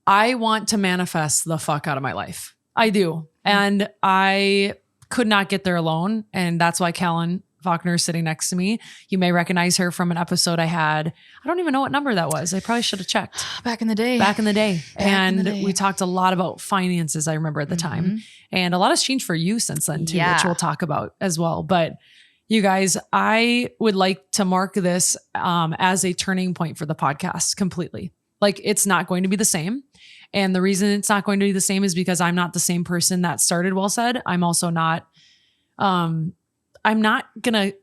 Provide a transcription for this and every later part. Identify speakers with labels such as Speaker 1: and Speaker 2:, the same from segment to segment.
Speaker 1: I want to manifest the fuck out of my life. I do. And I could not get there alone. And that's why Callan Faulker is sitting next to me. You may recognize her from an episode I had. I don't even know what number that was. I probably should have checked.
Speaker 2: Back in the day.
Speaker 1: We talked a lot about finances, I remember at the time. And a lot has changed for you since then too, which we'll talk about as well. But you guys, I would like to mark this as a turning point for the podcast completely. Like, it's not going to be the same. And the reason it's not going to be the same is because I'm not the same person that started Well Said. I'm also not, I'm not going to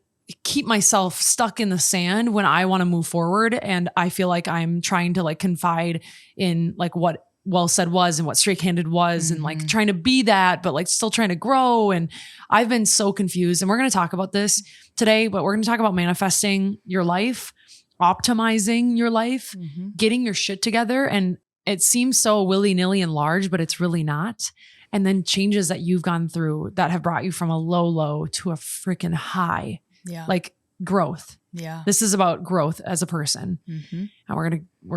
Speaker 1: keep myself stuck in the sand when I want to move forward. And I feel like I'm trying to like confide in like what Well Said was and what Straight Candid was and like trying to be that, but like still trying to grow. And I've been so confused, and we're going to talk about this today, but we're going to talk about manifesting your life, optimizing your life, getting your shit together. And it seems so willy-nilly and large, but it's really not. And then changes that you've gone through that have brought you from a low to a freaking high, like growth.
Speaker 2: Yeah.
Speaker 1: This is about growth as a person. And we're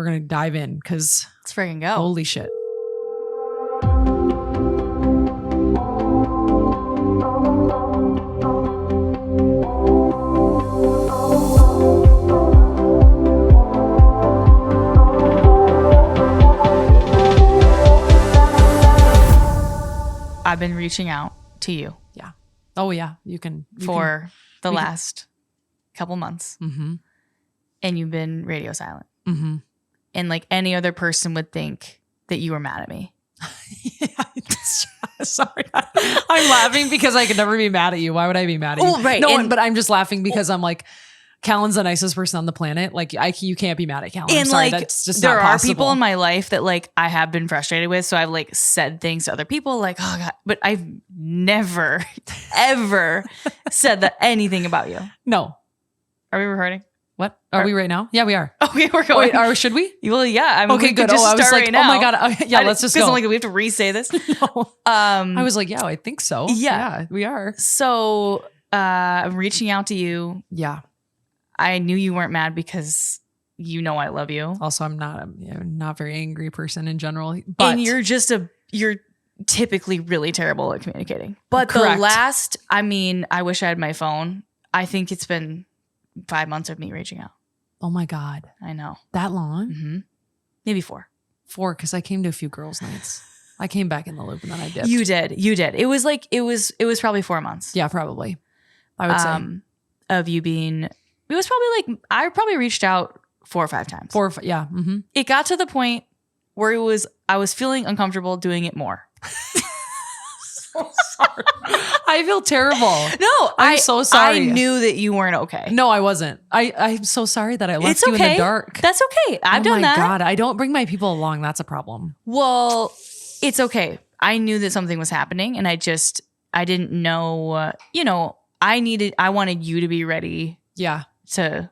Speaker 1: going to dive in because
Speaker 2: let's freaking go.
Speaker 1: Holy shit.
Speaker 2: I've been reaching out to you.
Speaker 1: Yeah. Oh yeah. You can.
Speaker 2: The last couple months. And you've been radio silent. And like any other person would think that you were mad at me.
Speaker 1: Sorry. I'm laughing because I could never be mad at you. Why would I be mad at you?
Speaker 2: Oh, right.
Speaker 1: No, but I'm just laughing because I'm like, Callan's the nicest person on the planet. Like you can't be mad at Callan. I'm sorry,
Speaker 2: like,
Speaker 1: that's just
Speaker 2: there
Speaker 1: not
Speaker 2: are
Speaker 1: possible.
Speaker 2: people in my life that like I have been frustrated with. So I've like said things to other people like, oh God, but I've never, ever said anything about you.
Speaker 1: No.
Speaker 2: Are we recording?
Speaker 1: What? Are we right now? Yeah, we are.
Speaker 2: Okay, we're going.
Speaker 1: Wait, should we?
Speaker 2: Well, yeah. I mean,
Speaker 1: okay, good.
Speaker 2: Just
Speaker 1: I was like,
Speaker 2: right now.
Speaker 1: oh my God. Yeah, let's just go.
Speaker 2: Because I'm like, we have to re-say this.
Speaker 1: No. I was like, yeah, I think so. Yeah, we are.
Speaker 2: So I'm reaching out to you.
Speaker 1: Yeah.
Speaker 2: I knew you weren't mad because you know I love you.
Speaker 1: Also, I'm not a very angry person in general. But
Speaker 2: and you're typically really terrible at communicating. But
Speaker 1: correct.
Speaker 2: I wish I had my phone. I think it's been 5 months of me reaching out.
Speaker 1: Oh my God.
Speaker 2: I know.
Speaker 1: That long?
Speaker 2: Maybe 4.
Speaker 1: 4, because I came to a few girls' nights. I came back in the loop and then I dipped.
Speaker 2: You did. It was like, it was probably 4 months.
Speaker 1: Yeah, probably. I would say.
Speaker 2: Of you being... It was probably like, I probably reached out 4 or 5 times.
Speaker 1: 4 or 5, yeah.
Speaker 2: It got to the point where I was feeling uncomfortable doing it more.
Speaker 1: So sorry. I feel terrible.
Speaker 2: No,
Speaker 1: I'm so sorry.
Speaker 2: I knew that you weren't okay.
Speaker 1: No, I wasn't. I'm so sorry that I left you in the dark.
Speaker 2: That's okay. I've done that.
Speaker 1: Oh my God. I don't bring my people along. That's a problem.
Speaker 2: Well, it's okay. I knew that something was happening and I didn't know, I wanted you to be ready.
Speaker 1: Yeah.
Speaker 2: To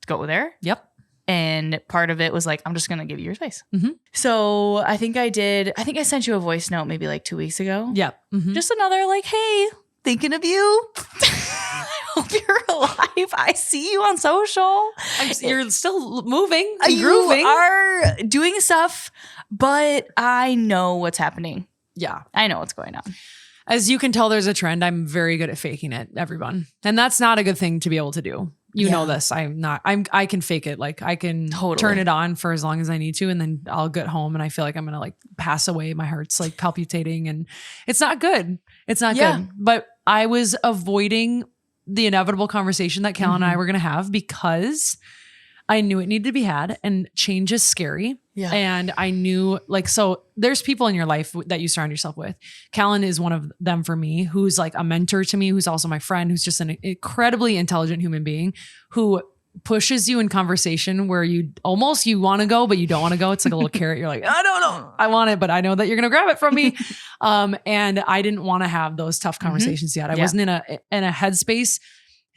Speaker 2: go there.
Speaker 1: Yep.
Speaker 2: And part of it was like, I'm just going to give you your space. So I think I sent you a voice note maybe like 2 weeks ago.
Speaker 1: Yep.
Speaker 2: Just another like, hey, thinking of you. I hope you're alive. I see you on social.
Speaker 1: You're still moving.
Speaker 2: You
Speaker 1: grooving.
Speaker 2: are doing stuff, but I know what's happening.
Speaker 1: Yeah.
Speaker 2: I know what's going on.
Speaker 1: As you can tell, there's a trend. I'm very good at faking it, everyone. And that's not a good thing to be able to do. You know this. I can fake it. Like I can turn it on for as long as I need to. And then I'll get home and I feel like I'm going to like pass away. My heart's like palpitating and it's not good. It's not good. But I was avoiding the inevitable conversation that Callan and I were going to have because I knew it needed to be had and change is scary. Yeah. And I knew so there's people in your life that you surround yourself with. Callan is one of them for me, who's like a mentor to me, who's also my friend, who's just an incredibly intelligent human being who pushes you in conversation where you want to go, but you don't want to go. It's like a little carrot. You're like, I don't know. I want it, but I know that you're going to grab it from me. And I didn't want to have those tough conversations yet. I wasn't in a headspace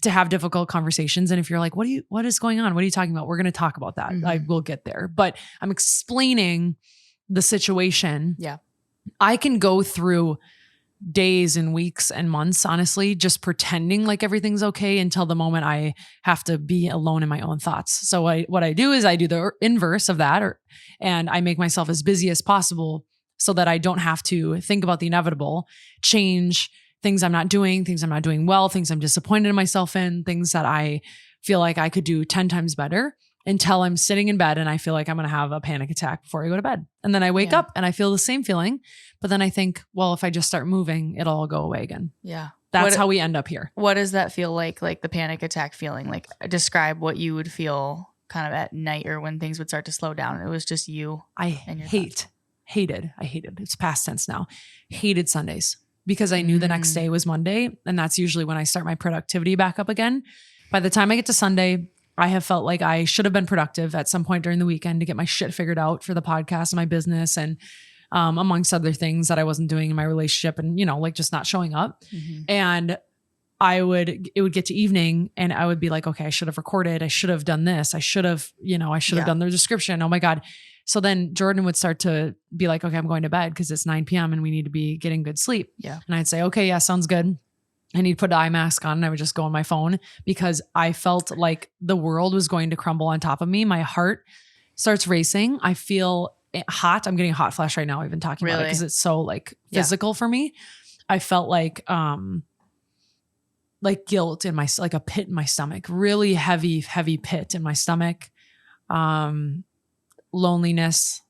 Speaker 1: to have difficult conversations. And if you're like, what is going on? What are you talking about? We're going to talk about that. I will get there, but I'm explaining the situation.
Speaker 2: Yeah.
Speaker 1: I can go through days and weeks and months, honestly, just pretending like everything's okay until the moment I have to be alone in my own thoughts. So what I do is I do the inverse of that, and I make myself as busy as possible so that I don't have to think about the inevitable, change things I'm not doing, things I'm not doing well, things I'm disappointed in myself in, things that I feel like I could do 10 times better, until I'm sitting in bed and I feel like I'm going to have a panic attack before I go to bed. And then I wake up and I feel the same feeling. But then I think, well, if I just start moving, it'll all go away again.
Speaker 2: Yeah.
Speaker 1: That's how we end up here.
Speaker 2: What does that feel like the panic attack feeling? Like, describe what you would feel kind of at night or when things would start to slow down. It was just you.
Speaker 1: I hated. It's past tense now. Hated Sundays because I knew the next day was Monday. And that's usually when I start my productivity back up again. By the time I get to Sunday, I have felt like I should have been productive at some point during the weekend to get my shit figured out for the podcast and my business, and amongst other things that I wasn't doing in my relationship, and, like just not showing up. And it would get to evening and I would be like, okay, I should have recorded. I should have done this. I should have done the description. Oh my God. So then Jordan would start to be like, okay, I'm going to bed because it's 9 p.m. and we need to be getting good sleep.
Speaker 2: Yeah.
Speaker 1: And I'd say, okay, yeah, sounds good. I need to put an eye mask on, and I would just go on my phone because I felt like the world was going to crumble on top of me. My heart starts racing. I feel hot. I'm getting a hot flash right now. I've been talking about it because it's so physical for me. I felt like guilt in like a pit in my stomach, really heavy pit in my stomach. Loneliness.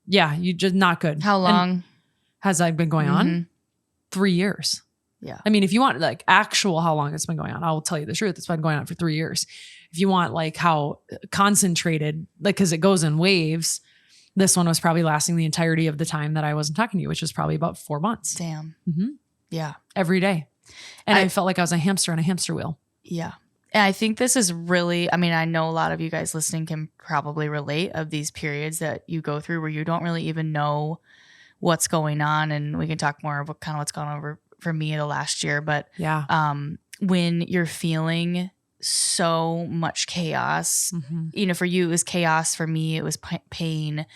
Speaker 1: Yeah. You just not good.
Speaker 2: How long
Speaker 1: has that been going on? 3 years.
Speaker 2: Yeah.
Speaker 1: I mean, if you want actual how long it's been going on, I will tell you the truth. It's been going on for 3 years. If you want how concentrated, because it goes in waves, this one was probably lasting the entirety of the time that I wasn't talking to you, which was probably about 4 months.
Speaker 2: Damn. Yeah.
Speaker 1: Every day. And I felt like I was a hamster on a hamster wheel.
Speaker 2: Yeah. And I think this is really, I know a lot of you guys listening can probably relate of these periods that you go through where you don't really even know what's going on. And we can talk more about kind of what's gone over for me the last year, but when you're feeling so much chaos, for you it was chaos, for me it was pain.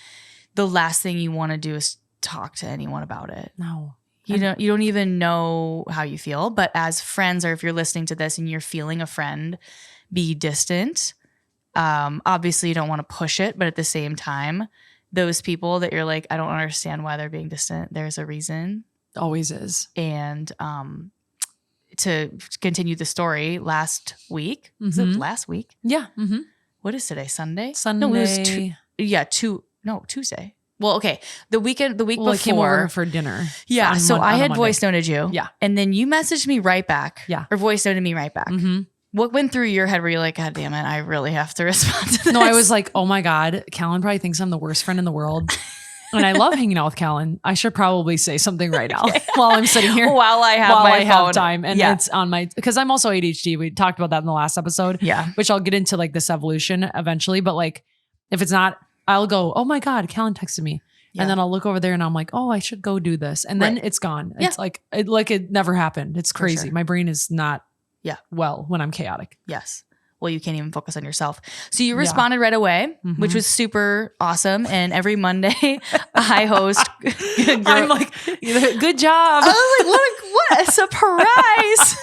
Speaker 2: The last thing you want to do is talk to anyone about it.
Speaker 1: No,
Speaker 2: you don't even know how you feel. But as friends, or if you're listening to this and you're feeling a friend, be distant. Obviously you don't want to push it, but at the same time, those people that you're like, I don't understand why they're being distant, there's a reason.
Speaker 1: Always is.
Speaker 2: And to continue the story, last week, was it last week?
Speaker 1: Yeah.
Speaker 2: What is today? Sunday?
Speaker 1: Sunday.
Speaker 2: No, it was Tuesday. Well, okay. The week before.
Speaker 1: I came over for dinner.
Speaker 2: Yeah. So I had voice noted you.
Speaker 1: Yeah.
Speaker 2: And then you messaged me right back.
Speaker 1: Yeah.
Speaker 2: Or voice noted me right back. What went through your head where you're like, God damn it, I really have to respond to this?
Speaker 1: No, I was like, oh my God, Callan probably thinks I'm the worst friend in the world. And I love hanging out with Callan. I should probably say something right now while I'm sitting here.
Speaker 2: While I have
Speaker 1: time. And it's on because I'm also ADHD. We talked about that in the last episode.
Speaker 2: Yeah.
Speaker 1: Which I'll get into this evolution eventually. But if it's not, I'll go, oh my God, Callan texted me. Yeah. And then I'll look over there and I'm like, oh, I should go do this. And then it's gone. Yeah. It's it never happened. It's crazy. Sure. My brain is not well when I'm chaotic.
Speaker 2: Yes. Well, you can't even focus on yourself. So you responded right away, which was super awesome. And every Monday I host.
Speaker 1: I'm like, good job.
Speaker 2: I was like, look, what a surprise.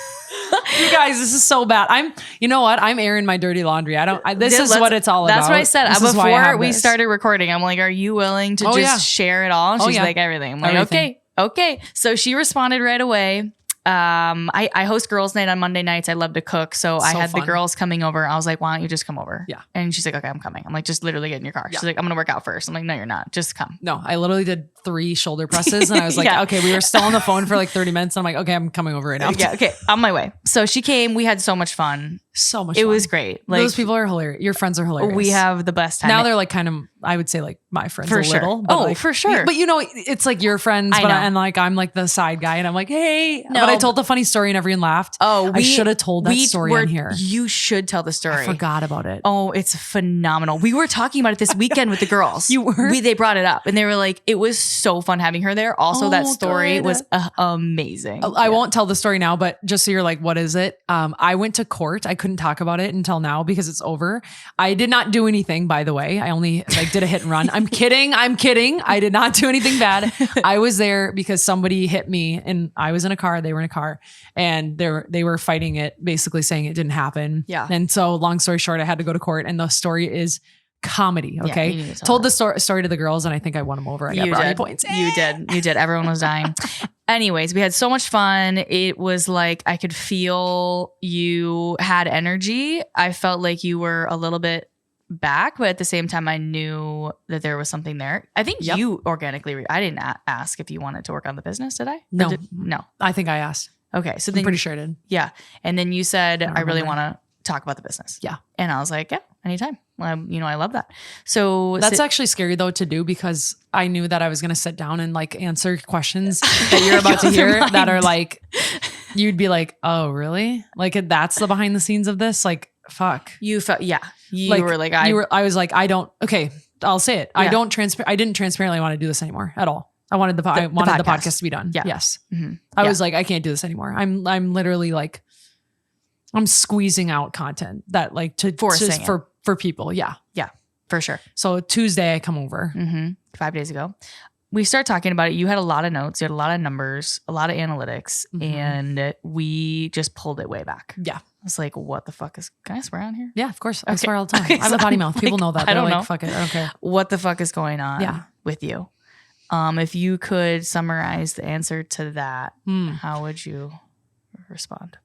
Speaker 1: You guys, this is so bad. You know what? I'm airing my dirty laundry. This is what it's all about.
Speaker 2: That's what I said. Before we started recording, I'm like, are you willing to just share it all? And she's like, everything. I'm like, okay. So she responded right away. I host girls' night on Monday nights. I love to cook. So I had the girls coming over. I was like, why don't you just come over?
Speaker 1: Yeah.
Speaker 2: And she's like, okay, I'm coming. I'm like, just literally get in your car. She's like, I'm going to work out first. I'm like, no, you're not. Just come.
Speaker 1: No, I literally did 3 shoulder presses and I was like, okay, we were still on the phone for 30 minutes. And I'm like, okay, I'm coming over right now.
Speaker 2: Yeah. Okay. On my way. So she came, we had so much fun. It was great.
Speaker 1: Those people are hilarious. Your friends are hilarious.
Speaker 2: We have the best time.
Speaker 1: Now they're kind of, I would say my friends
Speaker 2: for
Speaker 1: a
Speaker 2: sure.
Speaker 1: little. But
Speaker 2: for sure.
Speaker 1: But it's your friends, and I'm the side guy and I'm like, hey, no, but I told the funny story and everyone laughed. Oh, I should have told that story on here.
Speaker 2: You should tell the story.
Speaker 1: I forgot about it.
Speaker 2: Oh, it's phenomenal. We were talking about it this weekend with the girls.
Speaker 1: You were?
Speaker 2: They brought it up and they were like, it was so fun having her there. Also, that story was amazing.
Speaker 1: I won't tell the story now, but just so you're like, what is it? I went to court. I couldn't talk about it until now because it's over. I did not do anything, by the way. I only did a hit and run. I'm kidding. I did not do anything bad. I was there because somebody hit me and I was in a car. They were in a car and they were fighting it, basically saying it didn't happen.
Speaker 2: Yeah.
Speaker 1: And so long story short, I had to go to court and the story is comedy. Okay.
Speaker 2: Yeah,
Speaker 1: told the story to the girls and I think I won them over. I got brownie points.
Speaker 2: You did. Everyone was dying. Anyways, we had so much fun. It was like, I could feel you had energy. I felt like you were a little bit back, but at the same time, I knew that there was something there. I think you organically, I didn't ask if you wanted to work on the business, did I?
Speaker 1: No.
Speaker 2: No.
Speaker 1: I think I asked.
Speaker 2: Okay. So
Speaker 1: I'm pretty sure I did.
Speaker 2: Yeah. And then you said, I really want to talk about the business.
Speaker 1: Yeah.
Speaker 2: And I was like, yeah, anytime. I love that. So
Speaker 1: that's actually scary though to do because I knew that I was going to sit down and like answer questions that you're about to hear that are like, you'd be like, oh, really? Like that's the behind the scenes of this. Like, fuck.
Speaker 2: You felt, yeah.
Speaker 1: I was like, I'll say it. Yeah. I didn't transparently want to do this anymore at all. I wanted the podcast to be done.
Speaker 2: Yeah.
Speaker 1: Yes. Mm-hmm. I was like, I can't do this anymore. I'm literally like, I'm squeezing out content that like for people. Yeah.
Speaker 2: Yeah, for sure.
Speaker 1: So Tuesday I come over
Speaker 2: 5 days ago. We start talking about it. You had a lot of notes. You had a lot of numbers, a lot of analytics, and we just pulled it way back.
Speaker 1: Yeah.
Speaker 2: I was like, what the fuck can I swear on here?
Speaker 1: Yeah, of course. I swear all the time. I have a potty mouth. People know that. They're like, fuck it. I don't care.
Speaker 2: What the fuck is going on with you? If you could summarize the answer to that, how would you respond?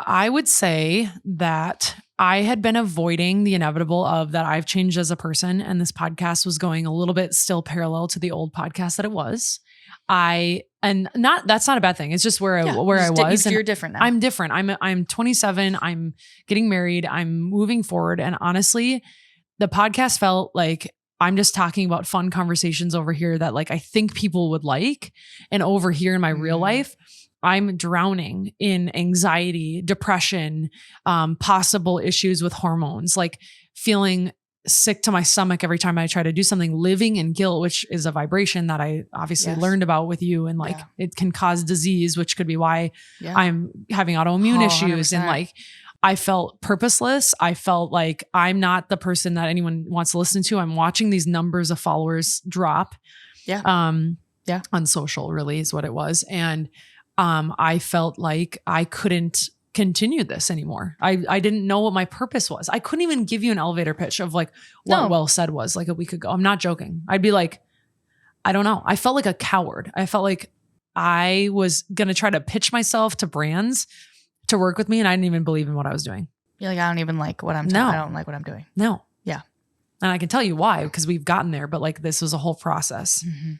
Speaker 1: I would say that I had been avoiding the inevitable of that I've changed as a person and this podcast was going a little bit still parallel to the old podcast that it was. That's not a bad thing. It's just where I was.
Speaker 2: You're different now.
Speaker 1: I'm different. I'm 27. I'm getting married. I'm moving forward. And honestly, the podcast felt like I'm just talking about fun conversations over here that like I think people would like. And over here in my real life, I'm drowning in anxiety, depression, possible issues with hormones, like feeling sick to my stomach every time I try to do something, living in guilt, which is a vibration that I obviously learned about with you. And like, it can cause disease, which could be why I'm having autoimmune issues. 100%. And like, I felt purposeless. I felt like I'm not the person that anyone wants to listen to. I'm watching these numbers of followers drop. On social really is what it was. And I felt like I couldn't continue this anymore. I didn't know what my purpose was. I couldn't even give you an elevator pitch of like what Well Said was like a week ago. I'm not joking. I'd be like, I don't know. I felt like a coward. I felt like I was going to try to pitch myself to brands to work with me. And I didn't even believe in what I was doing.
Speaker 2: You're like, I don't even like what I'm doing. I don't like what I'm doing.
Speaker 1: No.
Speaker 2: Yeah.
Speaker 1: And I can tell you why, because we've gotten there, but like this was a whole process.
Speaker 2: Mm-hmm.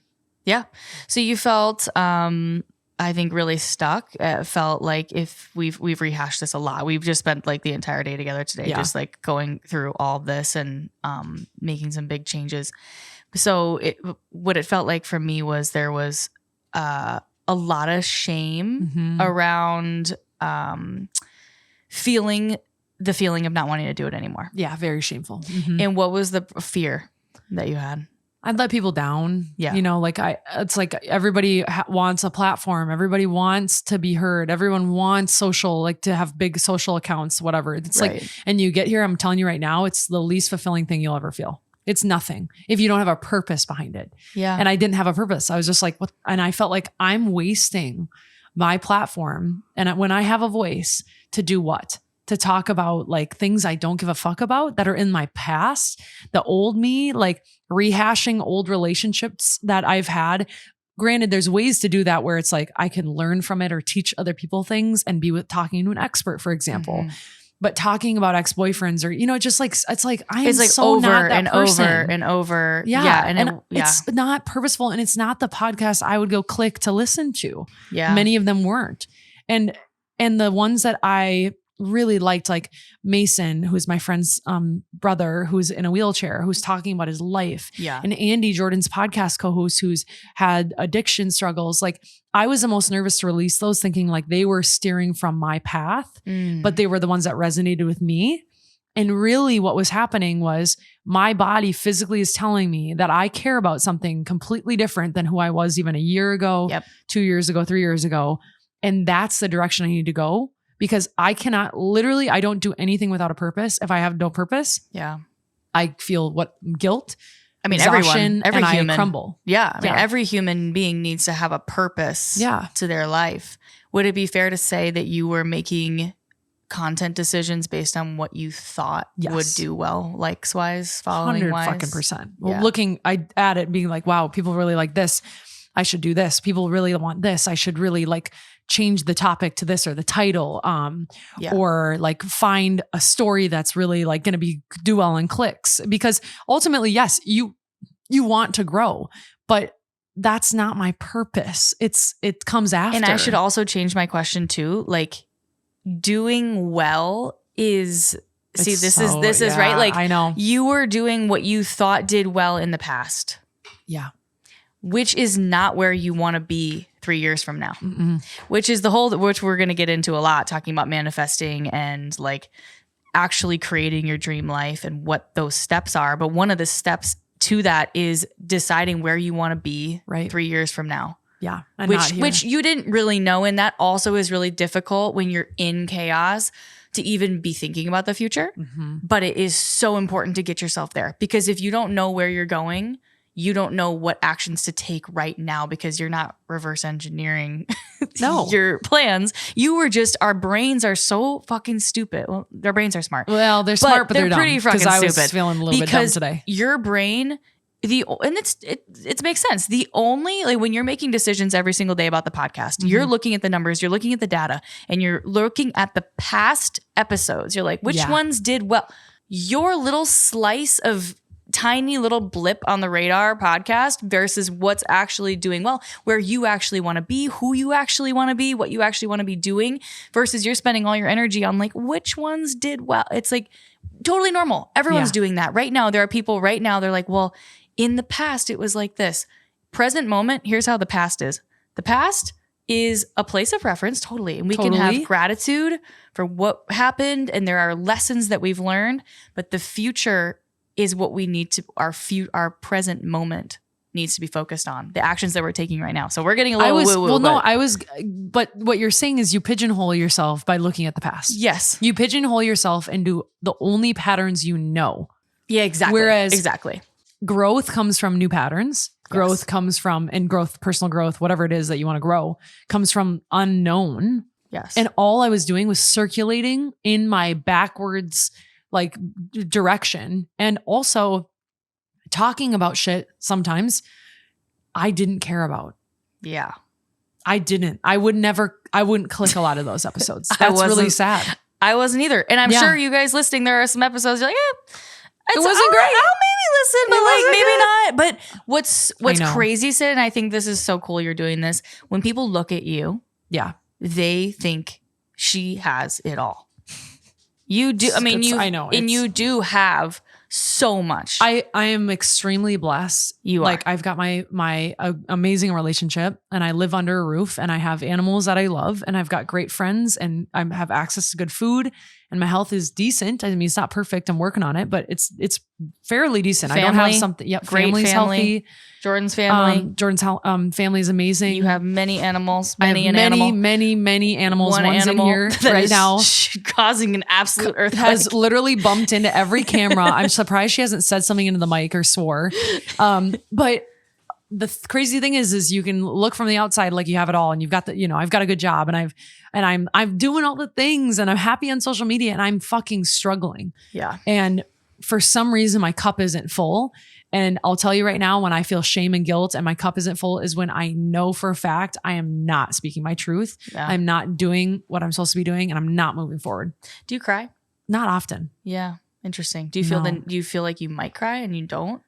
Speaker 2: Yeah. So you felt, I think really stuck. It felt like if we've rehashed this a lot. We've just spent like the entire day together today, just like going through all of this and making some big changes. So what it felt like for me was there was a lot of shame around feeling of not wanting to do it anymore.
Speaker 1: Yeah, very shameful.
Speaker 2: And what was the fear that you had?
Speaker 1: I'd let people down.
Speaker 2: Yeah.
Speaker 1: You know, it's like everybody wants a platform. Everybody wants to be heard. Everyone wants social, like to have big social accounts, whatever. It's like, and you get here, I'm telling you right now, it's the least fulfilling thing you'll ever feel. It's nothing if you don't have a purpose behind it.
Speaker 2: Yeah.
Speaker 1: And I didn't have a purpose. I was just like, what? And I felt like I'm wasting my platform. And when I have a voice to do what? To talk about like things I don't give a fuck about that are in my past, the old me, like rehashing old relationships that I've had. Granted, there's ways to do that where it's like I can learn from it or teach other people things and be talking to an expert, for example. But talking about ex-boyfriends or, you know, just like, it's like, I am like so
Speaker 2: over
Speaker 1: not that
Speaker 2: and
Speaker 1: person.
Speaker 2: over and over.
Speaker 1: Yeah. And it's not purposeful and it's not the podcast I would go click to listen to.
Speaker 2: Yeah.
Speaker 1: Many of them weren't. And the ones that I really liked, like Mason, who's my friend's brother, who's in a wheelchair, who's talking about his life.
Speaker 2: Yeah.
Speaker 1: And Andy, Jordan's podcast co-host, who's had addiction struggles. Like I was the most nervous to release those, thinking like they were steering from my path, but they were the ones that resonated with me. And really what was happening was my body physically is telling me that I care about something completely different than who I was even a year ago, 2 years ago, 3 years ago. And that's the direction I need to go, because I cannot literally, I don't do anything without a purpose. If I have no purpose, I feel guilt.
Speaker 2: I mean,
Speaker 1: exhaustion,
Speaker 2: every human,
Speaker 1: I crumble.
Speaker 2: Yeah. I mean, every human being needs to have a purpose to their life. Would it be fair to say that you were making content decisions based on what you thought would do well, likes wise, following wise?
Speaker 1: 100%. Well, looking at it being like, wow, people really like this. I should do this. People really want this. I should really like change the topic to this or the title, or like find a story that's really like going to do well in clicks, because ultimately, yes, you want to grow, but that's not my purpose. It comes after.
Speaker 2: And I should also change my question too. Like, doing well is, this is right. Like, I know you were doing what you thought did well in the past.
Speaker 1: Yeah.
Speaker 2: Which is not where you want to be 3 years from now, which is which we're going to get into a lot, talking about manifesting and like actually creating your dream life and what those steps are. But one of the steps to that is deciding where you want to be 3 years from now.
Speaker 1: Yeah.
Speaker 2: Which you didn't really know. And that also is really difficult when you're in chaos to even be thinking about the future. But it is so important to get yourself there, because if you don't know where you're going, you don't know what actions to take right now, because you're not reverse engineering your plans. Our brains are so fucking stupid. Well, their brains are smart.
Speaker 1: Well, they're smart, but they're dumb.
Speaker 2: Pretty fucking stupid.
Speaker 1: I was feeling a little bit dumb today.
Speaker 2: Your brain, it makes sense. The only, like, when you're making decisions every single day about the podcast, you're looking at the numbers, you're looking at the data, and you're looking at the past episodes. You're like, which ones did well? Your little slice of tiny little blip on the radar podcast versus what's actually doing well, where you actually want to be, who you actually want to be, what you actually want to be doing, versus you're spending all your energy on like which ones did well. It's like totally normal. Everyone's doing that right now. There are people right now, they're like, well, in the past it was like this. Present moment, here's how the past is. The past is a place of reference, totally. And we can have gratitude for what happened, and there are lessons that we've learned, but the future is what we need to, our present moment needs to be focused on, the actions that we're taking right now. So we're getting a little
Speaker 1: but what you're saying is you pigeonhole yourself by looking at the past.
Speaker 2: Yes.
Speaker 1: You pigeonhole yourself into the only patterns you know.
Speaker 2: Yeah, exactly.
Speaker 1: Whereas growth comes from new patterns. Growth comes from, and growth, personal growth, whatever it is that you want to grow, comes from unknown.
Speaker 2: Yes.
Speaker 1: And all I was doing was circulating in my backwards like direction, and also talking about shit sometimes I didn't care about.
Speaker 2: Yeah.
Speaker 1: I wouldn't click a lot of those episodes. That's really sad.
Speaker 2: I wasn't either. And I'm sure you guys listening, there are some episodes you're like, it wasn't great. I'll maybe listen, but like maybe not. But what's crazy, Sid, and I think this is so cool you're doing this, when people look at you, they think she has it all. You do. I mean, you do have so much.
Speaker 1: I am extremely blessed.
Speaker 2: You are.
Speaker 1: Like, I've got my amazing relationship, and I live under a roof, and I have animals that I love, and I've got great friends, and I have access to good food, and my health is decent. I mean, it's not perfect. I'm working on it, but it's fairly decent.
Speaker 2: Family,
Speaker 1: I don't have something. Yep.
Speaker 2: Great
Speaker 1: family's
Speaker 2: family.
Speaker 1: Healthy.
Speaker 2: Jordan's family.
Speaker 1: Jordan's family is amazing.
Speaker 2: You have many animals.
Speaker 1: Many animals. One's in here right now,
Speaker 2: causing an absolute earthquake.
Speaker 1: Has literally bumped into every camera. I'm surprised she hasn't said something into the mic or swore. But the crazy thing is you can look from the outside like you have it all, and you've got I've got a good job, and I'm doing all the things, and I'm happy on social media, and I'm fucking struggling.
Speaker 2: Yeah.
Speaker 1: And for some reason my cup isn't full. And I'll tell you right now, when I feel shame and guilt and my cup isn't full is when I know for a fact I am not speaking my truth. Yeah. I'm not doing what I'm supposed to be doing, and I'm not moving forward.
Speaker 2: Do you cry?
Speaker 1: Not often.
Speaker 2: Yeah. Interesting. Do you feel like you might cry and you don't?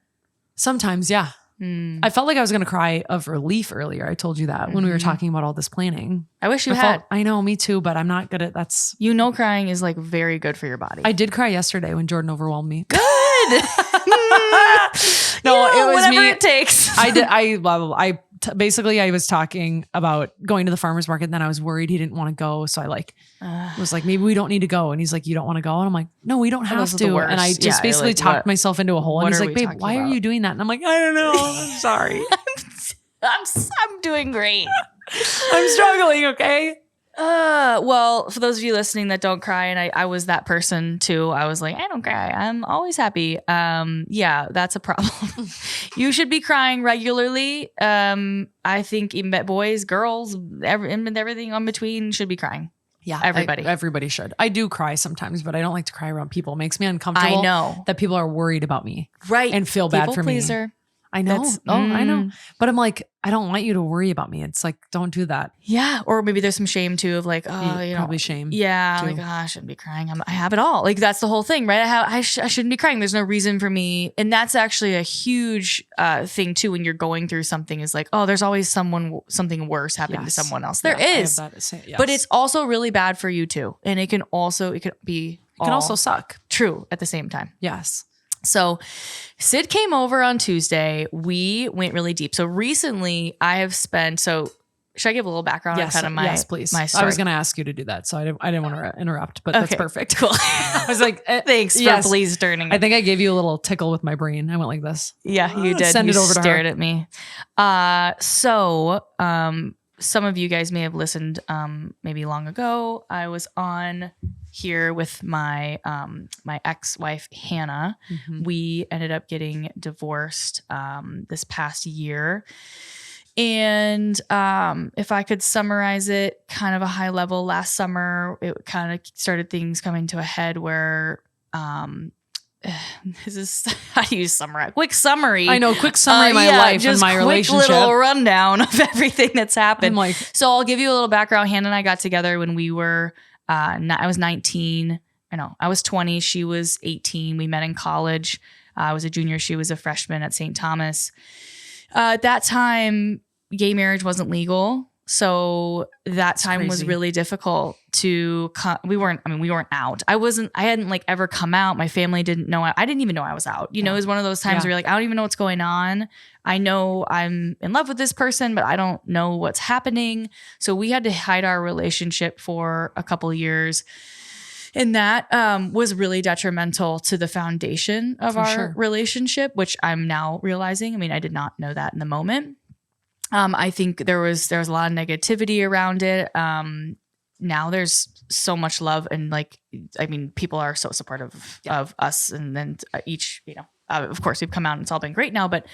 Speaker 1: Sometimes, yeah. I felt like I was going to cry of relief earlier. I told you that when we were talking about all this planning.
Speaker 2: I wish you had.
Speaker 1: I know, me too, but I'm not good at that's.
Speaker 2: Crying is like very good for your body.
Speaker 1: I did cry yesterday when Jordan overwhelmed me.
Speaker 2: Good.
Speaker 1: No, it was
Speaker 2: whatever
Speaker 1: me.
Speaker 2: It takes.
Speaker 1: I basically I was talking about going to the farmer's market, and then I was worried he didn't want to go. So I was like, maybe we don't need to go. And he's like, you don't want to go? And I'm like, no, we don't have to. And I just basically talked myself into a hole. And he's like, babe, why are you doing that? And I'm like, I don't know. I'm sorry.
Speaker 2: I'm doing great.
Speaker 1: I'm struggling. Okay.
Speaker 2: Well, for those of you listening that don't cry, and I was that person too. I was like, I don't cry. I'm always happy. Yeah, that's a problem. You should be crying regularly. I think boys, girls, everything in between should be crying.
Speaker 1: Yeah,
Speaker 2: everybody.
Speaker 1: Everybody should. I do cry sometimes, but I don't like to cry around people. It makes me uncomfortable.
Speaker 2: I know
Speaker 1: that people are worried about me,
Speaker 2: right,
Speaker 1: and feel bad for
Speaker 2: pleaser.
Speaker 1: me. I know. I know. But I'm like, I don't want you to worry about me. It's like, don't do that.
Speaker 2: Yeah. Or maybe there's some shame too of like, you know,
Speaker 1: probably shame.
Speaker 2: Yeah. Too. Like, I shouldn't be crying. I have it all. Like, that's the whole thing, right? I shouldn't be crying. There's no reason for me. And that's actually a huge thing too, when you're going through something, is like, oh, there's always something worse happening to someone else. There is. But it's also really bad for you too. And it can also suck. True at the same time.
Speaker 1: Yes.
Speaker 2: So Sid came over on Tuesday. We went really deep. So recently I have spent, should I give a little background on kind of my,
Speaker 1: please.
Speaker 2: My story?
Speaker 1: I was going to ask you to do that. So I didn't want to interrupt, but that's perfect.
Speaker 2: Cool.
Speaker 1: I was like,
Speaker 2: thanks for please turning.
Speaker 1: I think I gave you a little tickle with my brain. I went like this.
Speaker 2: Yeah, you did.
Speaker 1: Send it over to her.
Speaker 2: Stared at me. Some of you guys may have listened maybe long ago. I was on here with my my ex-wife Hannah. Mm-hmm. We ended up getting divorced this past year. And if I could summarize it kind of a high level, last summer it kind of started things coming to a head where this is how do you summarize? Quick summary.
Speaker 1: I know, quick summary of my life and my relationship.
Speaker 2: Quick little rundown of everything that's happened. So I'll give you a little background. Hannah and I got together when we were, I was 19. I was 20. She was 18. We met in college. I was a junior. She was a freshman at St. Thomas. At that time, gay marriage wasn't legal. So that time was really difficult to we weren't out. I hadn't like ever come out. My family didn't know. I didn't even know I was out. It was one of those times where you're like, I don't even know what's going on. I know I'm in love with this person, but I don't know what's happening. So we had to hide our relationship for a couple of years. And that was really detrimental to the foundation of our relationship, which I'm now realizing. I mean, I did not know that in the moment. I think there was a lot of negativity around it. Now there's so much love and people are so supportive of us, and then each, of course we've come out and it's all been great now, but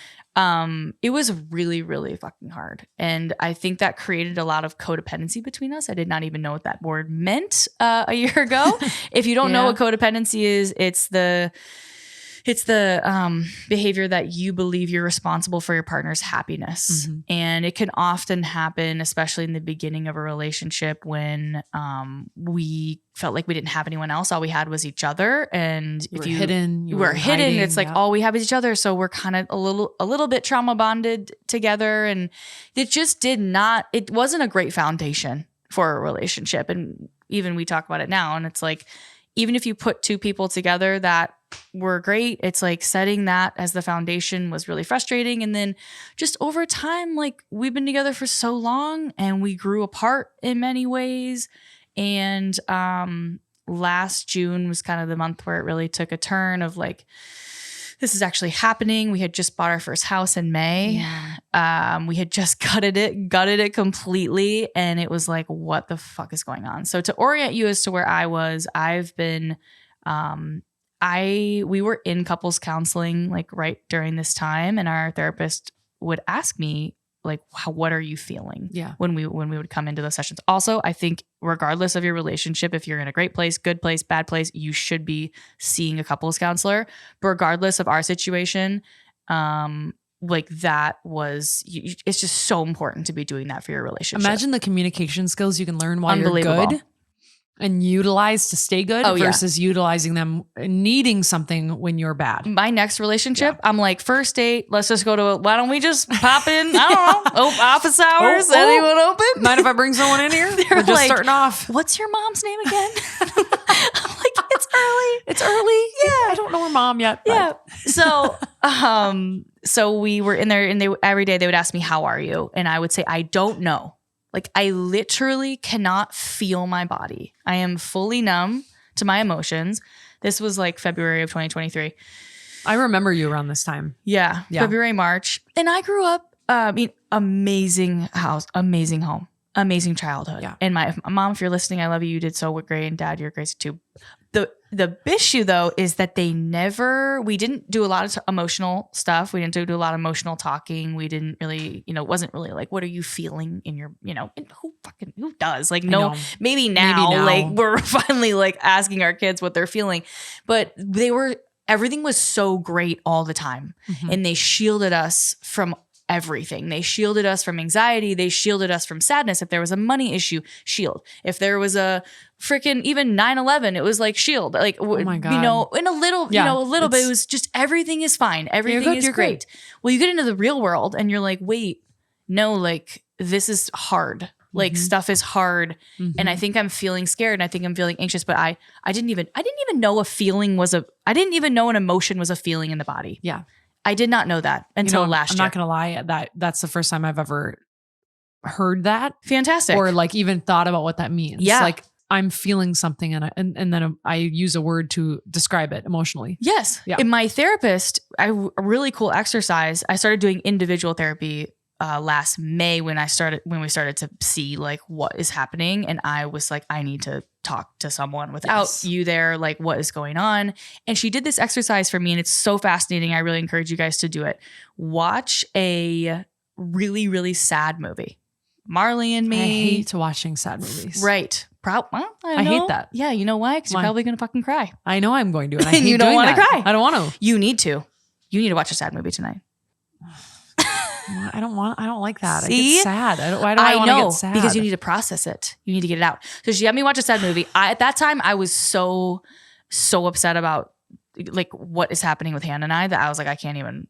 Speaker 2: it was really, really fucking hard. And I think that created a lot of codependency between us. I did not even know what that word meant a year ago. If you don't know what codependency is, it's the behavior that you believe you're responsible for your partner's happiness. Mm-hmm. And it can often happen, especially in the beginning of a relationship, when we felt like we didn't have anyone else. All we had was each other. And
Speaker 1: you were hidden,
Speaker 2: it's like all we have is each other. So we're kind of a little bit trauma bonded together. And it wasn't a great foundation for a relationship. And even we talk about it now, and it's like, even if you put two people together that were great, it's like setting that as the foundation was really frustrating. And then just over time, like we've been together for so long and we grew apart in many ways. And last June was kind of the month where it really took a turn of like, this is actually happening. We had just bought our first house in May. Yeah. We had just gutted it completely. And it was like, what the fuck is going on? So to orient you as to where I was, I've been, we were in couples counseling like right during this time. And our therapist would ask me like, what are you feeling?
Speaker 1: Yeah.
Speaker 2: When we would come into those sessions. Also, I think regardless of your relationship, if you're in a great place, good place, bad place, you should be seeing a couples counselor. But regardless of our situation, it's just so important to be doing that for your relationship.
Speaker 1: Imagine the communication skills you can learn while you're good and utilize to stay good versus utilizing them needing something when you're bad.
Speaker 2: My next relationship, I'm like, first date, let's just go why don't we just pop in? I don't know. Office hours. Anyone open?
Speaker 1: Mind if I bring someone in here? We're just starting off.
Speaker 2: What's your mom's name again? I'm like, it's early.
Speaker 1: It's early.
Speaker 2: Yeah.
Speaker 1: I don't know her mom yet.
Speaker 2: Yeah. So we were in there and every day they would ask me, how are you? And I would say, I don't know. Like I literally cannot feel my body. I am fully numb to my emotions. This was like February of 2023.
Speaker 1: I remember you around this time.
Speaker 2: Yeah. February, March. And I grew up, amazing house, amazing home, amazing childhood.
Speaker 1: Yeah.
Speaker 2: And my mom, if you're listening, I love you. You did so great. And dad, you're crazy too. The issue though is that we didn't do a lot of emotional stuff. We didn't do a lot of emotional talking. We didn't really, it wasn't really like, what are you feeling in your, and who does? Like, no, maybe now, like we're finally like asking our kids what they're feeling, but everything was so great all the time. Mm-hmm. And they shielded us from everything. They shielded us from anxiety. They shielded us from sadness. If there was a money issue, shield. If there was a freaking even 9/11, it was like shield. Like,
Speaker 1: oh my God.
Speaker 2: In a little, a little bit, it was just everything is fine. Everything is great. Good. Well, you get into the real world and you're like, wait, no, like this is hard. Like stuff is hard. Mm-hmm. And I think I'm feeling scared and I think I'm feeling anxious, but I didn't even know I didn't even know an emotion was a feeling in the body.
Speaker 1: Yeah.
Speaker 2: I did not know that until last year.
Speaker 1: I'm not going to lie. That's the first time I've ever heard that.
Speaker 2: Fantastic.
Speaker 1: Or like even thought about what that means.
Speaker 2: Yeah.
Speaker 1: Like I'm feeling something and then I use a word to describe it emotionally.
Speaker 2: Yes. Yeah. And my therapist, a really cool exercise. I started doing individual therapy last May when we started to see like what is happening. And I was like, I need to talk to someone without you there. Like what is going on? And she did this exercise for me and it's so fascinating. I really encourage you guys to do it. Watch a really, really sad movie. Marley and Me.
Speaker 1: I hate watching sad movies.
Speaker 2: Right.
Speaker 1: I hate that.
Speaker 2: Yeah. You know why? Because you're probably going to fucking cry.
Speaker 1: I know I'm going to. And I hate
Speaker 2: you don't want to cry.
Speaker 1: I don't want to.
Speaker 2: You need to. You need to watch a sad movie tonight.
Speaker 1: I don't like that.
Speaker 2: See?
Speaker 1: I get sad. Why do I want to get sad?
Speaker 2: Because you need to process it. You need to get it out. So she had me watch a sad movie. At that time, I was so upset about like what is happening with Hannah and I that I was like, I can't even.